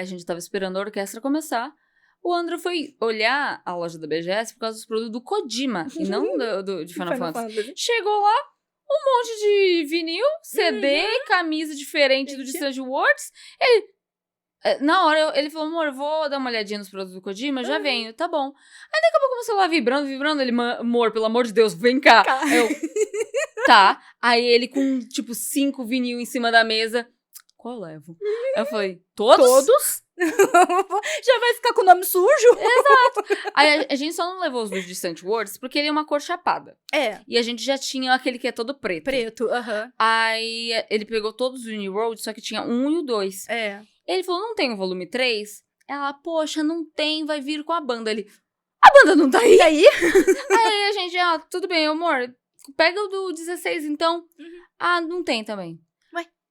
Speaker 2: A gente tava esperando a orquestra começar. O Andrew foi olhar a loja da BGS por causa dos produtos do Kojima, e não de Final Fantasy. Chegou lá, um monte de vinil, CD, camisa diferente do Distant Worlds. Na hora, ele falou, amor, eu vou dar uma olhadinha nos produtos do Kojima, já venho, tá bom. Aí daqui a pouco começou lá vibrando, ele, amor, pelo amor de Deus, vem cá. Eu, tá. Aí ele com, 5 vinil em cima da mesa, qual eu levo? Eu falei, todos?
Speaker 1: Todos? Já vai ficar com o nome sujo?
Speaker 2: Exato. Aí a gente só não levou os do Distant Worlds porque ele é uma cor chapada. E a gente já tinha aquele que é todo preto. Aí ele pegou todos os New Road, só que tinha 1 e o 2. Ele falou, não tem o volume 3? Ela, poxa, não tem, vai vir com a banda. Ele, a banda não tá aí?
Speaker 1: Aí
Speaker 2: a gente, tudo bem, amor, pega o do 16 então. Não tem também.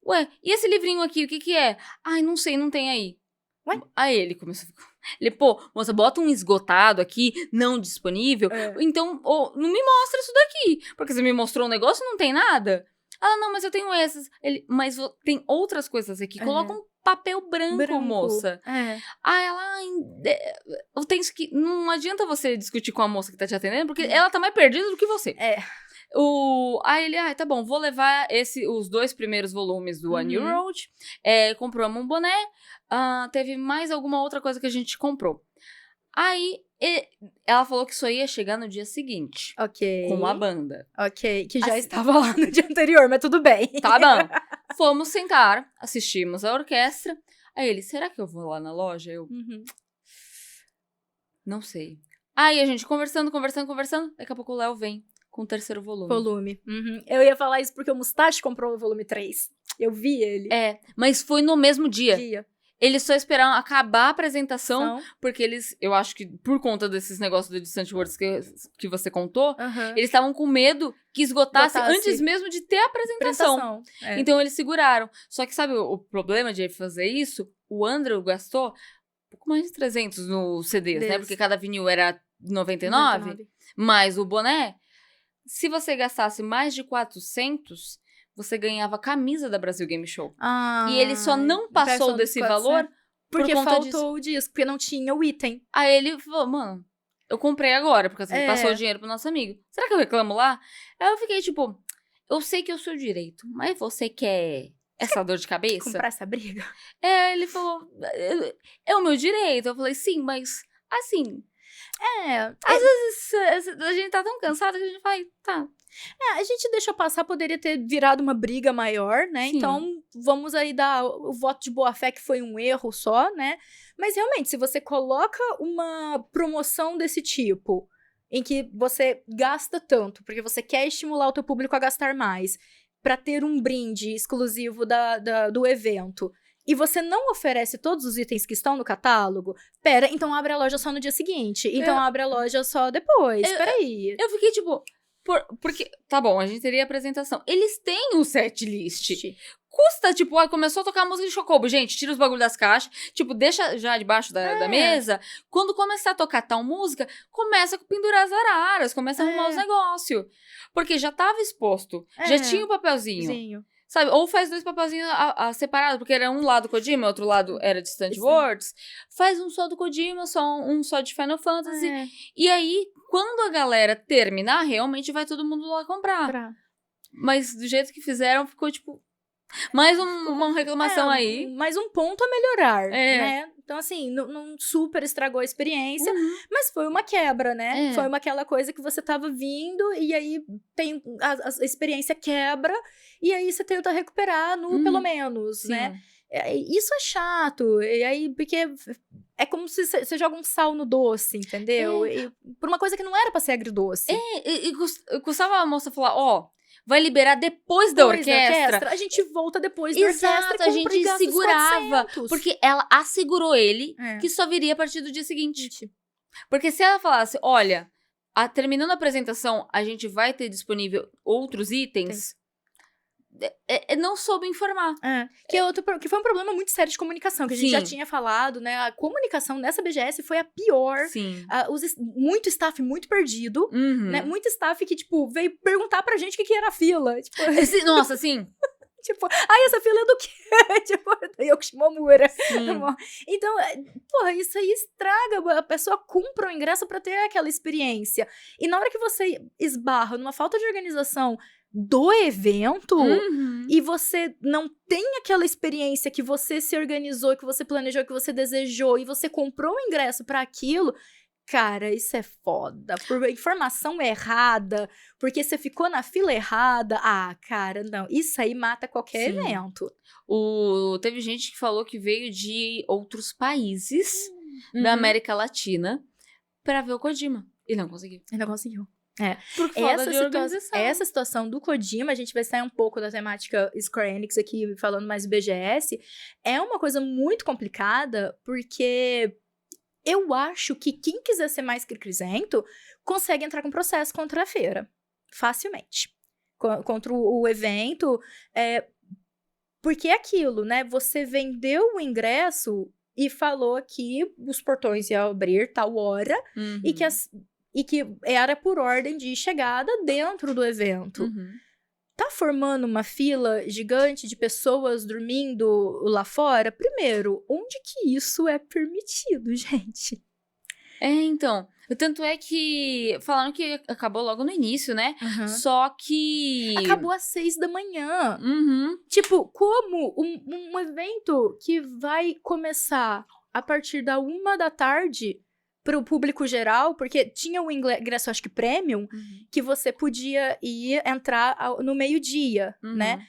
Speaker 2: Ué, e esse livrinho aqui, o que é? Ai, não sei, não tem aí.
Speaker 1: Ué?
Speaker 2: Aí ele começou a ficar... Ele, pô, moça, bota um esgotado aqui, não disponível. Então, não me mostra isso daqui. Porque você me mostrou um negócio e não tem nada. Ah, não, mas eu tenho essas. Ele, mas tem outras coisas aqui. Coloca um papel branco, moça. Ah, ela... Eu tenho isso que... Não adianta você discutir com a moça que tá te atendendo, porque ela tá mais perdida do que você. Aí ele, tá bom, vou levar os 2 primeiros volumes do A New Road. Compramos um boné. Teve mais alguma outra coisa que a gente comprou. Aí, ela falou que só ia chegar no dia seguinte.
Speaker 1: Ok.
Speaker 2: Com a banda.
Speaker 1: Ok, que já estava lá no dia anterior, mas tudo bem.
Speaker 2: Tá bom. Fomos sentar, assistimos a orquestra. Aí ele, será que eu vou lá na loja? Eu, não sei. Aí a gente conversando. Daqui a pouco o Léo vem com o 3º volume.
Speaker 1: Eu ia falar isso porque o Mustache comprou o volume 3. Eu vi ele.
Speaker 2: Mas foi no mesmo dia. Eles só esperaram acabar a apresentação, porque eu acho que por conta desses negócios do Distant Worlds que você contou, eles estavam com medo que esgotasse antes mesmo de ter a apresentação. Então eles seguraram. Só que sabe o problema de fazer isso? O Andrew gastou um pouco mais de 300 no CDs, né? Porque cada vinil era 99, mais o boné. Se você gastasse mais de 400... você ganhava a camisa da Brasil Game Show. E ele só não passou desse valor
Speaker 1: porque
Speaker 2: por conta
Speaker 1: faltou o disco, porque não tinha o item.
Speaker 2: Aí ele falou, mano, eu comprei agora, porque assim, passou o dinheiro pro nosso amigo. Será que eu reclamo lá? Aí eu fiquei tipo, eu sei que é o seu direito, mas você quer essa dor de cabeça?
Speaker 1: Comprar essa briga?
Speaker 2: Ele falou, é o meu direito. Eu falei, sim, mas assim... às vezes a gente tá tão cansado que a gente vai, tá...
Speaker 1: a gente deixou passar, poderia ter virado uma briga maior, né? Sim. Então, vamos aí dar o voto de boa-fé que foi um erro só, né? Mas, realmente, se você coloca uma promoção desse tipo, em que você gasta tanto, porque você quer estimular o teu público a gastar mais, pra ter um brinde exclusivo do evento, e você não oferece todos os itens que estão no catálogo, então abre a loja só no dia seguinte. Então abre a loja só depois. Peraí.
Speaker 2: Eu fiquei tipo... Porque, tá bom, a gente teria a apresentação. Eles têm um set list. Custa, tipo, começou a tocar a música de Chocobo. Gente, tira os bagulhos das caixas. Tipo, deixa já debaixo da mesa. Quando começar a tocar tal música, começa a pendurar as araras. Começa a arrumar os negócios. Porque já tava exposto. Já tinha o papelzinho. Sabe? Ou faz 2 papelzinhos separados. Porque era um lado Kojima, outro lado era Distant Worlds. Faz um só do Kojima, um só de Final Fantasy. E aí, quando a galera terminar, realmente vai todo mundo lá comprar. Mas do jeito que fizeram, ficou tipo... mais uma reclamação aí.
Speaker 1: Mais um ponto a melhorar, né? Então, assim, não super estragou a experiência, mas foi uma quebra, né? Foi aquela coisa que você tava vindo e aí tem a experiência quebra e aí você tenta recuperar pelo menos, né? Isso é chato, e aí, porque é como se você joga um sal no doce, entendeu? E por uma coisa que não era pra ser agridoce.
Speaker 2: E custava a moça falar, vai liberar depois da orquestra.
Speaker 1: A gente volta depois da orquestra e
Speaker 2: a gente segurava.
Speaker 1: 400.
Speaker 2: Porque ela assegurou ele que só viria a partir do dia seguinte. Porque se ela falasse, olha, terminando a apresentação, a gente vai ter disponível outros itens... não soube informar.
Speaker 1: Que foi um problema muito sério de comunicação, que a gente já tinha falado, né? A comunicação nessa BGS foi a pior. Muito staff muito perdido, né? Muito staff que, tipo, veio perguntar pra gente o que era a fila. Tipo,
Speaker 2: nossa, sim.
Speaker 1: Tipo, essa fila é do quê? Tipo, Yoshimomura. Então, porra, isso aí estraga. A pessoa compra o ingresso pra ter aquela experiência. E na hora que você esbarra numa falta de organização do evento e você não tem aquela experiência que você se organizou, que você planejou, que você desejou e você comprou o ingresso pra aquilo, cara, isso é foda. Por informação errada, porque você ficou na fila errada. Cara, não. Isso aí mata qualquer evento.
Speaker 2: Teve gente que falou que veio de outros países da América Latina pra ver o Kojima. E não conseguiu.
Speaker 1: Por falta de organização. Essa situação do Kojima, a gente vai sair um pouco da temática Square Enix aqui, falando mais do BGS, é uma coisa muito complicada, porque eu acho que quem quiser ser mais crisento consegue entrar com processo contra a feira, facilmente. Contra o evento, porque é aquilo, né? Você vendeu o ingresso e falou que os portões iam abrir tal hora e que era por ordem de chegada dentro do evento. Tá formando uma fila gigante de pessoas dormindo lá fora? Primeiro, onde que isso é permitido, gente?
Speaker 2: Então. Tanto é que falaram que acabou logo no início, né? Só que...
Speaker 1: Acabou às 6 da manhã. Tipo, como um evento que vai começar a partir da 1 da tarde pro público geral, porque tinha o ingresso, acho que premium, que você podia entrar no meio-dia, né?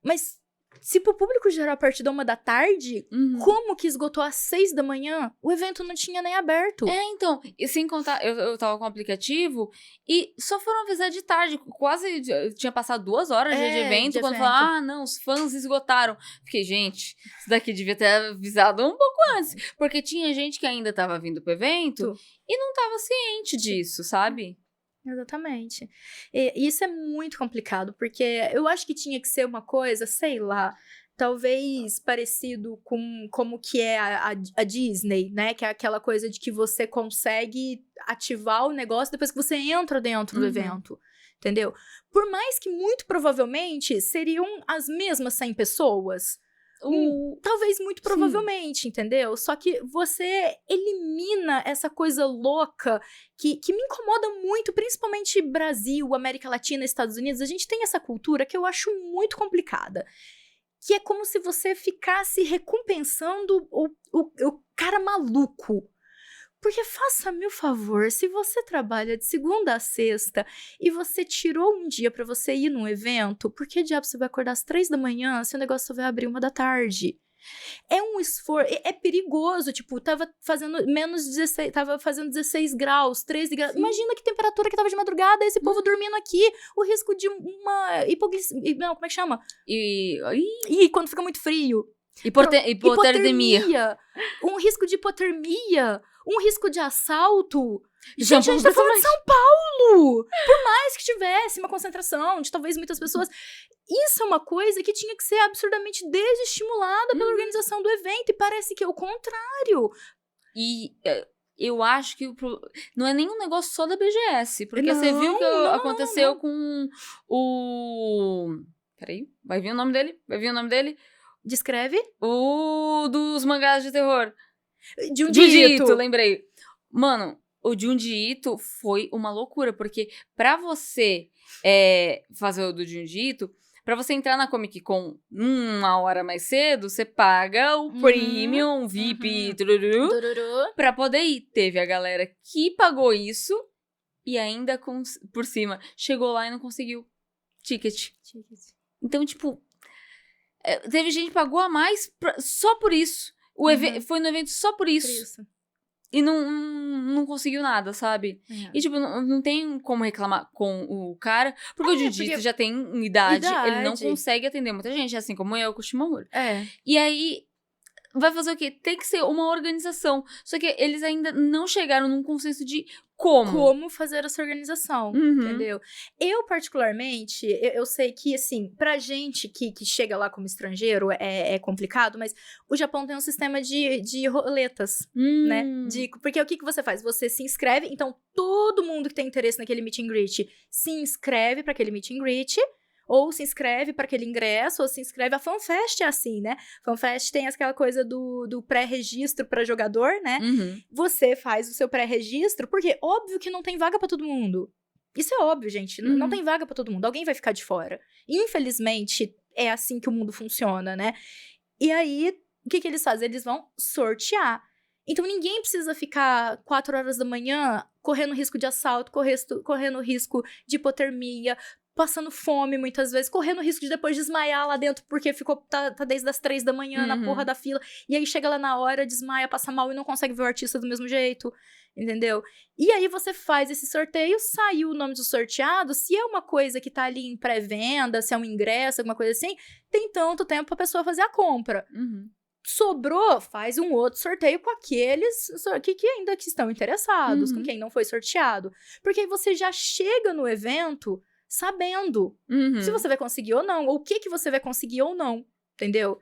Speaker 1: Mas se pro público geral a partir da 1 da tarde, como que esgotou às 6 da manhã? O evento não tinha nem aberto.
Speaker 2: Então, e sem contar, eu tava com o aplicativo e só foram avisar de tarde, quase tinha passado 2 horas de evento, quando falaram, não, os fãs esgotaram. Fiquei, gente, isso daqui devia ter avisado um pouco antes, porque tinha gente que ainda tava vindo pro evento e não tava ciente disso, sabe?
Speaker 1: Exatamente. E isso é muito complicado, porque eu acho que tinha que ser uma coisa, sei lá, talvez parecido com como que é a Disney, né? Que é aquela coisa de que você consegue ativar o negócio depois que você entra dentro do evento, entendeu? Por mais que muito provavelmente seriam as mesmas 100 pessoas. Talvez muito provavelmente, entendeu? Só que você elimina essa coisa louca que me incomoda muito, principalmente Brasil, América Latina, Estados Unidos. A gente tem essa cultura que eu acho muito complicada. Que é como se você ficasse recompensando o cara maluco. Porque faça-me o favor, se você trabalha de segunda a sexta e você tirou um dia pra você ir num evento, por que diabo você vai acordar às 3 da manhã se o negócio só vai abrir 1 da tarde? É um esforço, é perigoso, tipo, tava fazendo menos 16, tava fazendo 16 graus, 13 graus. Imagina que temperatura que tava de madrugada, esse povo dormindo aqui, o risco de uma hipoglicemia, não, como é que chama? E quando fica muito frio.
Speaker 2: Hipotermia.
Speaker 1: Um risco de hipotermia, um risco de assalto.
Speaker 2: Gente,
Speaker 1: a gente tá falando de São Paulo! Por mais que tivesse uma concentração de talvez muitas pessoas, isso é uma coisa que tinha que ser absurdamente desestimulada pela organização do evento, e parece que é o contrário.
Speaker 2: E eu acho que não é nenhum negócio só da BGS, porque você viu que aconteceu com o... Peraí, vai vir o nome dele?
Speaker 1: Descreve?
Speaker 2: O dos mangás de terror.
Speaker 1: Junji Ito,
Speaker 2: lembrei. Mano, o Junji Ito foi uma loucura, porque pra você fazer o do Junji Ito, pra você entrar na Comic Con 1 hora mais cedo, você paga o Premium, VIP, tururu, pra poder ir. Teve a galera que pagou isso e ainda por cima chegou lá e não conseguiu ticket. Então, tipo... teve gente que pagou a mais só por isso. Foi no evento só por isso. E não conseguiu nada, sabe? E, tipo, não tem como reclamar com o cara, porque o Jiu-Jitsu já tem idade, ele não consegue atender muita gente, assim como eu com o Shimamura. E aí, vai fazer o quê? Tem que ser uma organização. Só que eles ainda não chegaram num consenso de como
Speaker 1: fazer essa organização, entendeu? Eu, particularmente, eu sei que, assim, pra gente que chega lá como estrangeiro é complicado, mas o Japão tem um sistema de roletas, né? Porque o que você faz? Você se inscreve, então todo mundo que tem interesse naquele meet and greet se inscreve pra aquele meet and greet, ou se inscreve para aquele ingresso, ou se inscreve. A FanFest é assim, né? FanFest tem aquela coisa do pré-registro para jogador, né? Você faz o seu pré-registro, porque óbvio que não tem vaga para todo mundo. Isso é óbvio, gente. Não tem vaga para todo mundo. Alguém vai ficar de fora. Infelizmente, é assim que o mundo funciona, né? E aí, o que eles fazem? Eles vão sortear. Então, ninguém precisa ficar 4 horas da manhã correndo risco de assalto, correndo risco de hipotermia, passando fome muitas vezes, correndo risco de depois desmaiar lá dentro, porque tá desde as 3 da manhã na porra da fila, e aí chega lá na hora, desmaia, passa mal e não consegue ver o artista do mesmo jeito, entendeu? E aí você faz esse sorteio, saiu o nome do sorteado, se é uma coisa que tá ali em pré-venda, se é um ingresso, alguma coisa assim, tem tanto tempo pra pessoa fazer a compra. Sobrou, faz um outro sorteio com aqueles que ainda estão interessados, com quem não foi sorteado. Porque aí você já chega no evento sabendo se você vai conseguir ou não, ou o que você vai conseguir ou não, entendeu?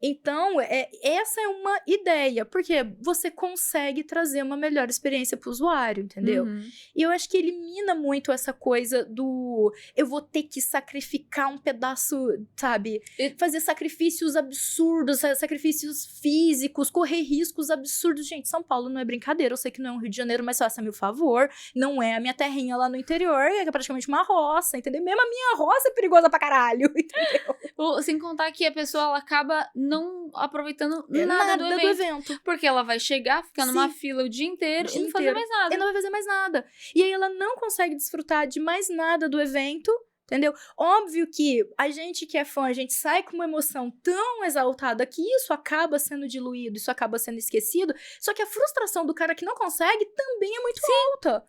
Speaker 1: Então, essa é uma ideia, porque você consegue trazer uma melhor experiência pro usuário, entendeu? E eu acho que elimina muito essa coisa do eu vou ter que sacrificar um pedaço, sabe? Fazer sacrifícios absurdos, sacrifícios físicos, correr riscos absurdos. Gente, São Paulo não é brincadeira, eu sei que não é um Rio de Janeiro, mas faça-me o favor, não é a minha terrinha lá no interior, é praticamente uma roça, entendeu? Mesmo a minha roça é perigosa pra caralho, entendeu?
Speaker 2: Sem contar que a pessoa ela acaba não aproveitando nada do evento. Porque ela vai chegar, ficar numa fila o dia inteiro e não fazer mais nada.
Speaker 1: E não vai fazer mais nada. E aí ela não consegue desfrutar de mais nada do evento, entendeu? Óbvio que a gente que é fã, a gente sai com uma emoção tão exaltada que isso acaba sendo diluído, isso acaba sendo esquecido, só que a frustração do cara que não consegue também é muito alta.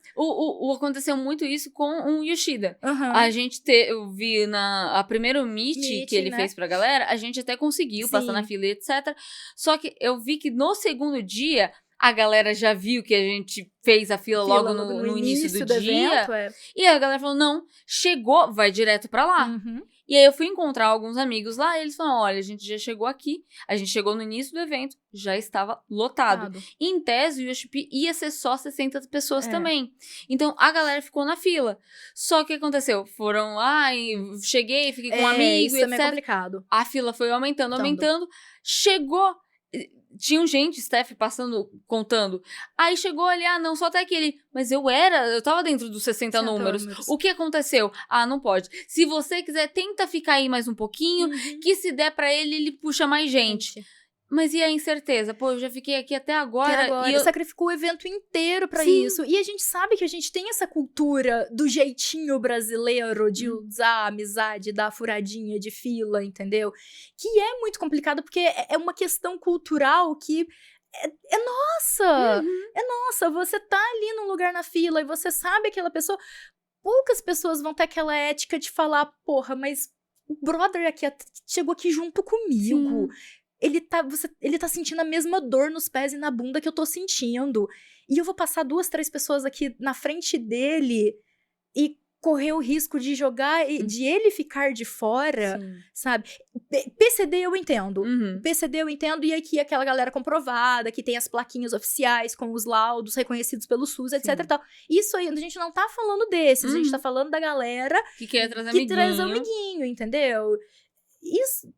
Speaker 2: Aconteceu muito isso com o Yoshida. A gente eu vi a primeira meet que ele fez pra galera, a gente até conseguiu passar na fila, etc. Só que eu vi que no segundo dia a galera já viu que a gente fez a fila logo no início do dia.
Speaker 1: Evento,
Speaker 2: E aí a galera falou, não, chegou, vai direto pra lá. E aí eu fui encontrar alguns amigos lá e eles falaram, olha, a gente já chegou aqui, a gente chegou no início do evento, já estava lotado. E, em tese, o USP ia ser só 60 pessoas também. Então, a galera ficou na fila. Só que o que aconteceu? Foram lá e cheguei, fiquei com um amigo,
Speaker 1: isso
Speaker 2: etc.
Speaker 1: É meio complicado.
Speaker 2: A fila foi aumentando. Chegou... Tinha gente, staff, contando. Aí chegou ali, não, só até aquele. Mas eu tava dentro dos 60 números. O que aconteceu? Não pode. Se você quiser, tenta ficar aí mais um pouquinho, que se der pra ele puxa mais gente. Mas e a incerteza? Pô, eu já fiquei aqui até agora.
Speaker 1: E sacrificou o evento inteiro pra isso. E a gente sabe que a gente tem essa cultura do jeitinho brasileiro de usar a amizade, dar furadinha de fila, entendeu? Que é muito complicado, porque é uma questão cultural que é nossa! É nossa, você tá ali num lugar na fila e você sabe aquela pessoa... Poucas pessoas vão ter aquela ética de falar, porra, mas o brother aqui chegou aqui junto comigo. Ele tá sentindo a mesma dor nos pés e na bunda que eu tô sentindo. E eu vou passar 2, 3 pessoas aqui na frente dele e correr o risco de jogar, de ele ficar de fora, sabe? PCD eu entendo. PCD eu entendo, e aqui aquela galera comprovada, que tem as plaquinhas oficiais com os laudos reconhecidos pelo SUS, etc e tal. Isso aí, a gente não tá falando desses, a gente tá falando da galera
Speaker 2: que quer trazer
Speaker 1: amiguinho, entendeu? Isso...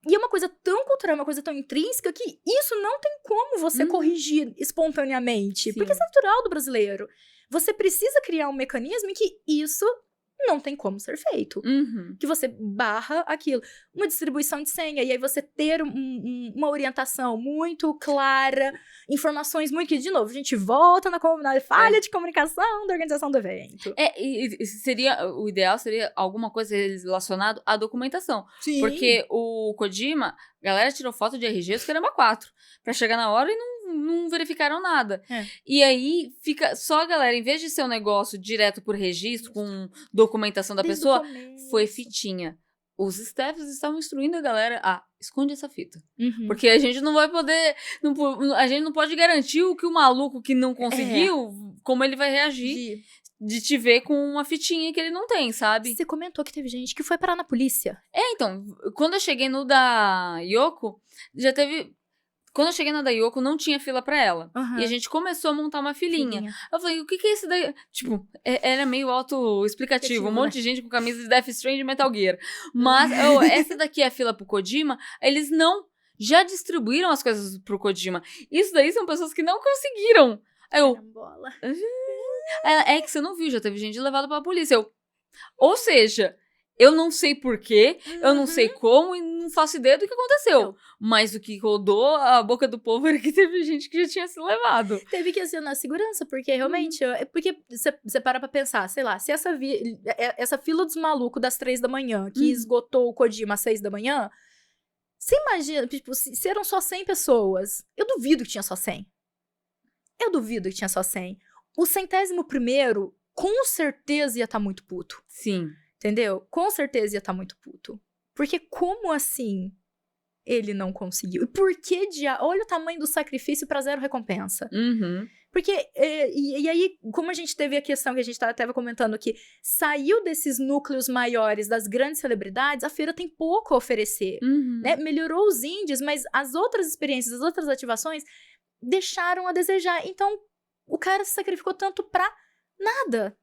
Speaker 1: E é uma coisa tão cultural, uma coisa tão intrínseca, que isso não tem como você corrigir espontaneamente. Porque é natural do brasileiro. Você precisa criar um mecanismo em que isso não tem como ser feito. Que você barra aquilo. Uma distribuição de senha, e aí você ter uma orientação muito clara, informações muito... Que, de novo, a gente volta na comunidade, falha de comunicação da organização do evento.
Speaker 2: O ideal seria alguma coisa relacionada à documentação. Porque o Kojima, a galera tirou foto de RG, os caramba 4, pra chegar na hora e não verificaram nada. E aí, fica só a galera, em vez de ser um negócio direto por registro, com documentação da pessoa, foi fitinha. Os staffs estavam instruindo a galera esconde essa fita. Porque a gente não vai poder... a gente não pode garantir o que o maluco que não conseguiu, como ele vai reagir. De te ver com uma fitinha que ele não tem, sabe?
Speaker 1: Você comentou que teve gente que foi parar na polícia.
Speaker 2: Então, quando eu cheguei no da Yoko, já teve... Quando eu cheguei na da Yoko, não tinha fila pra ela. E a gente começou a montar uma filinha. Eu falei, o que é isso daí? Tipo, era meio auto-explicativo. Um monte de gente com camisa de Death Stranding e Metal Gear. Mas, essa daqui é a fila pro Kojima. Eles já distribuíram as coisas pro Kojima. Isso daí são pessoas que não conseguiram. Aí eu... É que você não viu, já teve gente levada pra polícia. Ou seja... Eu não sei porquê, eu não sei como e não faço ideia do que aconteceu. Mas o que rodou a boca do povo era que teve gente que já tinha se levado.
Speaker 1: Teve que acionar a segurança, porque realmente... Porque você para pra pensar, sei lá, se essa fila dos malucos das 3 da manhã, que esgotou o Kojima às 6 da manhã, você imagina, tipo, se eram só 100 pessoas, eu duvido que tinha só 100. O 100º, com certeza ia estar muito puto.
Speaker 2: Sim.
Speaker 1: Entendeu? Com certeza ia estar muito puto. Porque como assim ele não conseguiu? E por que olha o tamanho do sacrifício pra 0 recompensa. Porque, e aí, como a gente teve a questão que a gente estava comentando que saiu desses núcleos maiores das grandes celebridades, a feira tem pouco a oferecer, né? Melhorou os indies, mas as outras experiências, as outras ativações deixaram a desejar. Então, o cara se sacrificou tanto pra nada.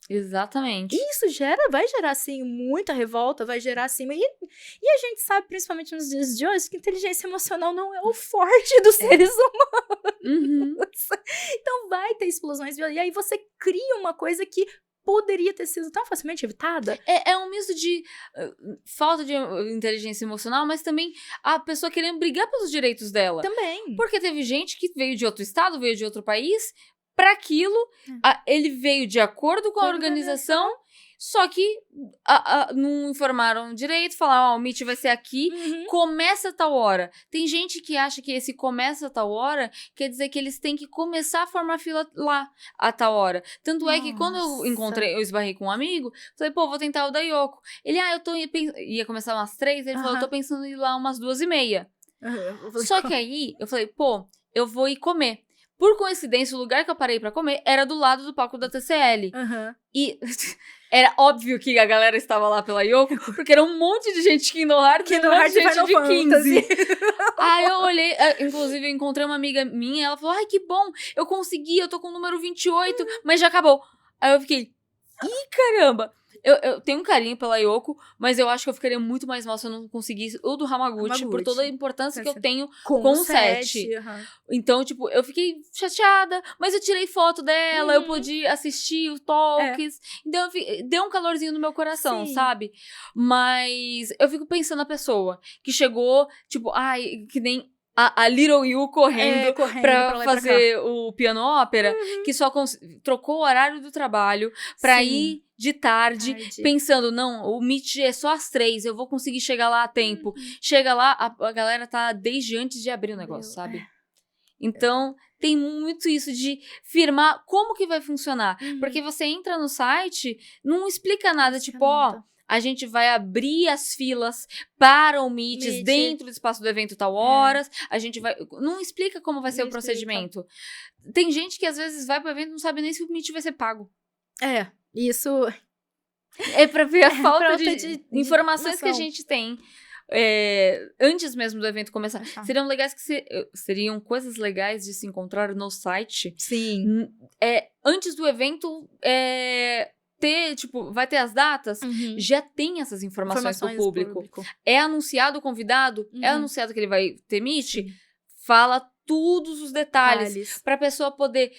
Speaker 2: Exatamente.
Speaker 1: E isso vai gerar, assim, muita revolta, vai gerar, assim... E a gente sabe, principalmente nos dias de hoje, que inteligência emocional não é o forte dos seres humanos. Então vai ter explosões violentas. E aí você cria uma coisa que poderia ter sido tão facilmente evitada.
Speaker 2: É um misto de falta de inteligência emocional, mas também a pessoa querendo brigar pelos direitos dela.
Speaker 1: Também.
Speaker 2: Porque teve gente que veio de outro estado, veio de outro país... Para aquilo, ele veio de acordo com a organização, só que não informaram direito, falaram, o meet vai ser aqui, começa a tal hora. Tem gente que acha que esse começa a tal hora quer dizer que eles têm que começar a formar fila lá a tal hora. Tanto é que quando eu esbarrei com um amigo, falei, pô, vou tentar o da Yoko. Ele, ia começar umas 3, ele falou, eu tô pensando em ir lá umas 2:30. Só que aí, eu falei, pô, eu vou ir comer. Por coincidência, o lugar que eu parei pra comer era do lado do palco da TCL. E era óbvio que a galera estava lá pela Yoko, porque era um monte de gente Kingdom Hearts e um monte de gente de 15. Aí eu olhei, inclusive eu encontrei uma amiga minha, ela falou, ai, que bom, eu consegui, eu tô com o número 28, mas já acabou. Aí eu fiquei, ih, caramba. Eu tenho um carinho pela Yoko, mas eu acho que eu ficaria muito mais mal se eu não conseguisse o do Hamaguchi, por toda a importância que eu tenho com o set. Então, tipo, eu fiquei chateada, mas eu tirei foto dela, eu pude assistir os talks, então deu um calorzinho no meu coração, sabe? Mas eu fico pensando na pessoa que chegou, tipo, ai, que nem... A Little Yu correndo pra fazer o piano ópera, que só trocou o horário do trabalho pra ir de tarde, pensando, não, o meet é só às 3, eu vou conseguir chegar lá a tempo. Chega lá, a galera tá desde antes de abrir o negócio, sabe? Então, tem muito isso de firmar como que vai funcionar. Porque você entra no site, não explica nada, tipo, a gente vai abrir as filas para o Meet dentro do espaço do evento tal horas, a gente vai... Não explica como vai ser o procedimento. Tem gente que às vezes vai pro evento e não sabe nem se o Meet vai ser pago.
Speaker 1: Isso...
Speaker 2: É pra ver a falta de informações que a gente tem. Antes mesmo do evento começar. Seriam coisas legais de se encontrar no site.
Speaker 1: Sim.
Speaker 2: Antes do evento... vai ter as datas, já tem essas informações pro público. É anunciado o convidado, é anunciado que ele vai ter meet, fala todos os detalhes pra pessoa poder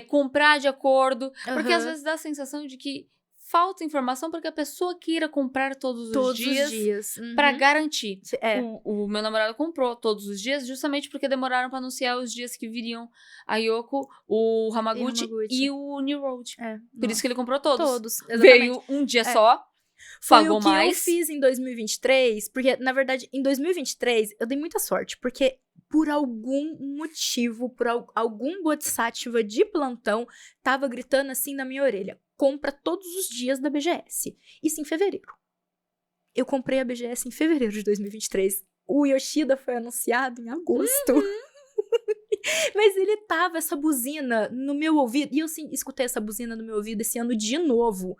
Speaker 2: comprar de acordo, porque às vezes dá a sensação de que falta informação para que a pessoa queira comprar todos os dias. Pra garantir. O meu namorado comprou todos os dias justamente porque demoraram pra anunciar os dias que viriam a Yoko, o Hamaguchi e o New Road. Por isso que ele comprou todos. Veio um dia só, pagou mais.
Speaker 1: Foi o que eu fiz em 2023, porque, na verdade, em 2023, eu dei muita sorte, porque por algum motivo, por algum bodhisattva de plantão, tava gritando assim na minha orelha, compra todos os dias da BGS. Isso em fevereiro. Eu comprei a BGS em fevereiro de 2023. O Yoshida foi anunciado em agosto. Mas ele tava, essa buzina no meu ouvido, e eu escutei essa buzina no meu ouvido esse ano de novo.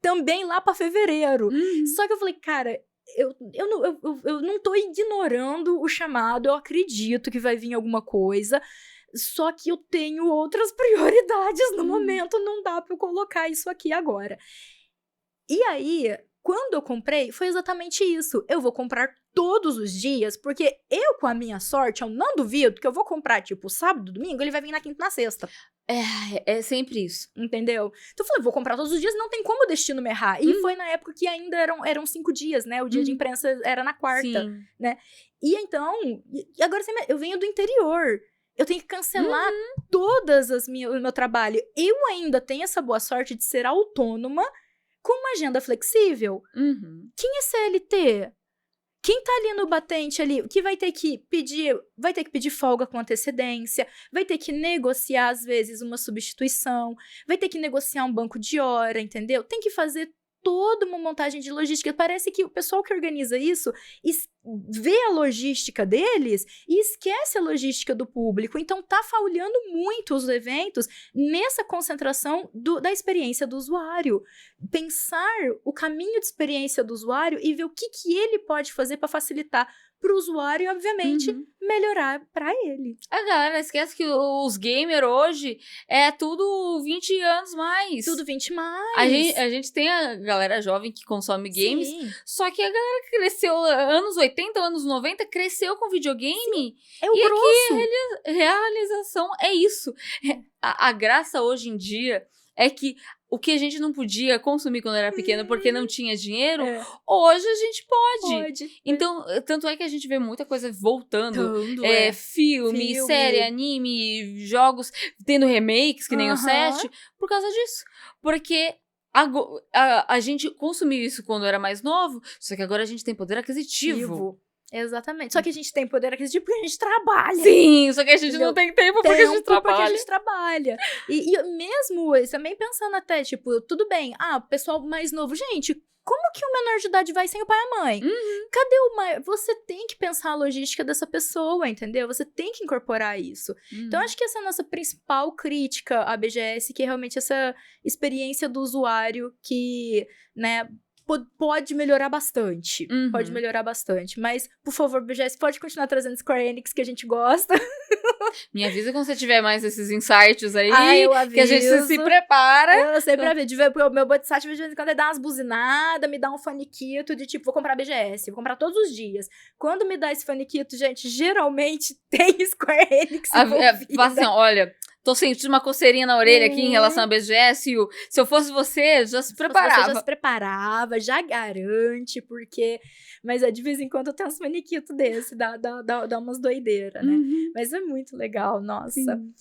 Speaker 1: Também lá pra fevereiro. Só que eu falei, cara... Eu não tô ignorando o chamado, eu acredito que vai vir alguma coisa, só que eu tenho outras prioridades no momento, não dá pra eu colocar isso aqui agora. E aí, quando eu comprei, foi exatamente isso. Eu vou comprar todos os dias, porque eu, com a minha sorte, eu não duvido que eu vou comprar, tipo, sábado, domingo, ele vai vir na quinta e na sexta.
Speaker 2: É sempre isso.
Speaker 1: Entendeu? Então eu falei, vou comprar todos os dias, não tem como o destino me errar. E foi na época que ainda eram 5 dias, né? O dia de imprensa era na quarta, né? E então, agora eu venho do interior. Eu tenho que cancelar todas o meu trabalho. Eu ainda tenho essa boa sorte de ser autônoma com uma agenda flexível. Quem é CLT? Quem tá ali no batente ali, que vai ter que pedir folga com antecedência, vai ter que negociar, às vezes, uma substituição, vai ter que negociar um banco de hora, entendeu? Tem que fazer toda uma montagem de logística. Parece que o pessoal que organiza isso vê a logística deles e esquece a logística do público. Então, tá falhando muito os eventos nessa concentração da experiência do usuário. Pensar o caminho de experiência do usuário e ver o que ele pode fazer para facilitar para o usuário e, obviamente, melhorar para ele.
Speaker 2: A galera esquece que os gamers hoje é tudo 20 anos mais.
Speaker 1: Tudo 20 mais.
Speaker 2: A gente tem a galera jovem que consome games,
Speaker 1: Sim.
Speaker 2: só que a galera que cresceu anos 80, anos 90, cresceu com videogame.
Speaker 1: É o
Speaker 2: e
Speaker 1: grosso.
Speaker 2: Aqui, realização é isso. A graça hoje em dia é que o que a gente não podia consumir quando era pequeno porque não tinha dinheiro, hoje a gente pode. Então, tanto é que a gente vê muita coisa voltando. Filme, série, anime, jogos, tendo remakes, que nem o 7, por causa disso. Porque a gente consumiu isso quando era mais novo, só que agora a gente tem poder aquisitivo.
Speaker 1: Exatamente. Só que a gente tem poder aquisitivo porque a gente trabalha.
Speaker 2: Sim, só que a gente não tem tempo porque a gente trabalha.
Speaker 1: Porque a gente trabalha. E mesmo também pensando até, tipo, tudo bem. O pessoal mais novo. Gente, como que o menor de idade vai sem o pai e a mãe? Cadê o maior? Você tem que pensar a logística dessa pessoa, entendeu? Você tem que incorporar isso. Então, acho que essa é a nossa principal crítica à BGS, que é realmente essa experiência do usuário que, né, pode melhorar bastante. Pode melhorar bastante. Mas, por favor, BGS, pode continuar trazendo Square Enix, que a gente gosta.
Speaker 2: Me avisa quando você tiver mais esses insights aí.
Speaker 1: Eu aviso.
Speaker 2: Que a gente se prepara.
Speaker 1: Eu sempre aviso. O meu Bodhisattva, de vez em quando, ele dá umas buzinadas, me dá um faniquito de tipo, vou comprar BGS, vou comprar todos os dias. Quando me dá esse faniquito, gente, geralmente tem Square Enix
Speaker 2: fala assim, olha... Tô sentindo uma coceirinha na orelha aqui em relação à BGS. Se eu fosse você, já se preparava.
Speaker 1: Você já se preparava, já garante, porque... Mas de vez em quando eu tenho uns maniquitos desse, dá umas doideiras, né? Mas é muito legal, nossa. Sim.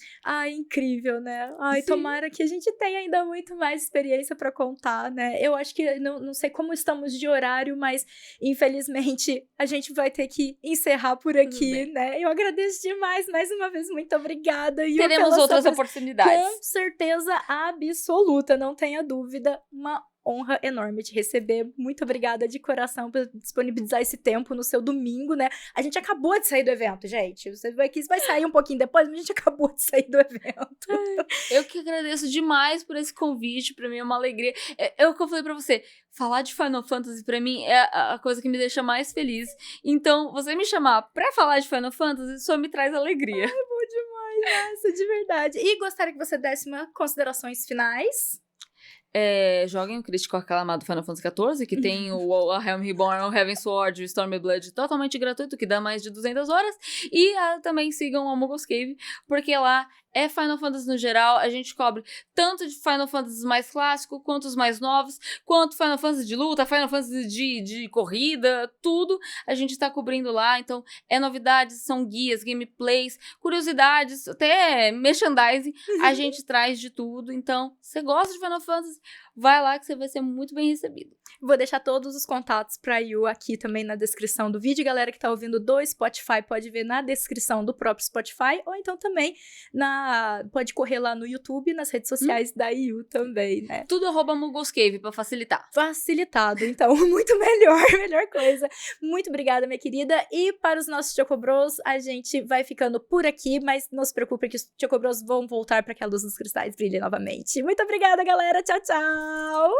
Speaker 1: Incrível, né? Tomara que a gente tenha ainda muito mais experiência pra contar, né? Eu acho que, não sei como estamos de horário, mas infelizmente a gente vai ter que encerrar por aqui, né? Eu agradeço demais, mais uma vez, muito obrigada. E
Speaker 2: teremos outras oportunidades.
Speaker 1: Com certeza absoluta, não tenha dúvida, uma honra enorme te receber. Muito obrigada de coração por disponibilizar esse tempo no seu domingo, né? A gente acabou de sair do evento, gente. Você vai sair um pouquinho depois, mas a gente acabou de sair do evento.
Speaker 2: Eu que agradeço demais por esse convite, pra mim é uma alegria. É o que eu falei pra você, falar de Final Fantasy pra mim é a coisa que me deixa mais feliz. Então, você me chamar pra falar de Final Fantasy só me traz alegria.
Speaker 1: Bom demais, nossa, de verdade. E gostaria que você desse considerações finais.
Speaker 2: Joguem o Critical Aclamado Final Fantasy XIV, que tem o Helm Reborn, o Heavensward, o Stormblood totalmente gratuito, que dá mais de 200 horas. E também sigam o Amogus Cave, porque lá é Final Fantasy no geral. A gente cobre tanto de Final Fantasy mais clássico, quanto os mais novos, quanto Final Fantasy de luta, Final Fantasy de corrida, tudo a gente tá cobrindo lá. Então, novidades, são guias, gameplays, curiosidades, até merchandising, a gente traz de tudo. Então, se você gosta de Final Fantasy, vai lá que você vai ser muito bem recebido.
Speaker 1: Vou deixar todos os contatos pra Yu aqui também na descrição do vídeo. Galera que tá ouvindo do Spotify pode ver na descrição do próprio Spotify, ou então também pode correr lá no YouTube, nas redes sociais da Yu também, né?
Speaker 2: Tudo @Amogus Cave pra facilitar.
Speaker 1: Facilitado, então, muito melhor coisa. Muito obrigada, minha querida. E para os nossos Chocobros, a gente vai ficando por aqui, mas não se preocupe que os Chocobros vão voltar para que a luz dos cristais brilhe novamente. Muito obrigada, galera. Tchau, tchau!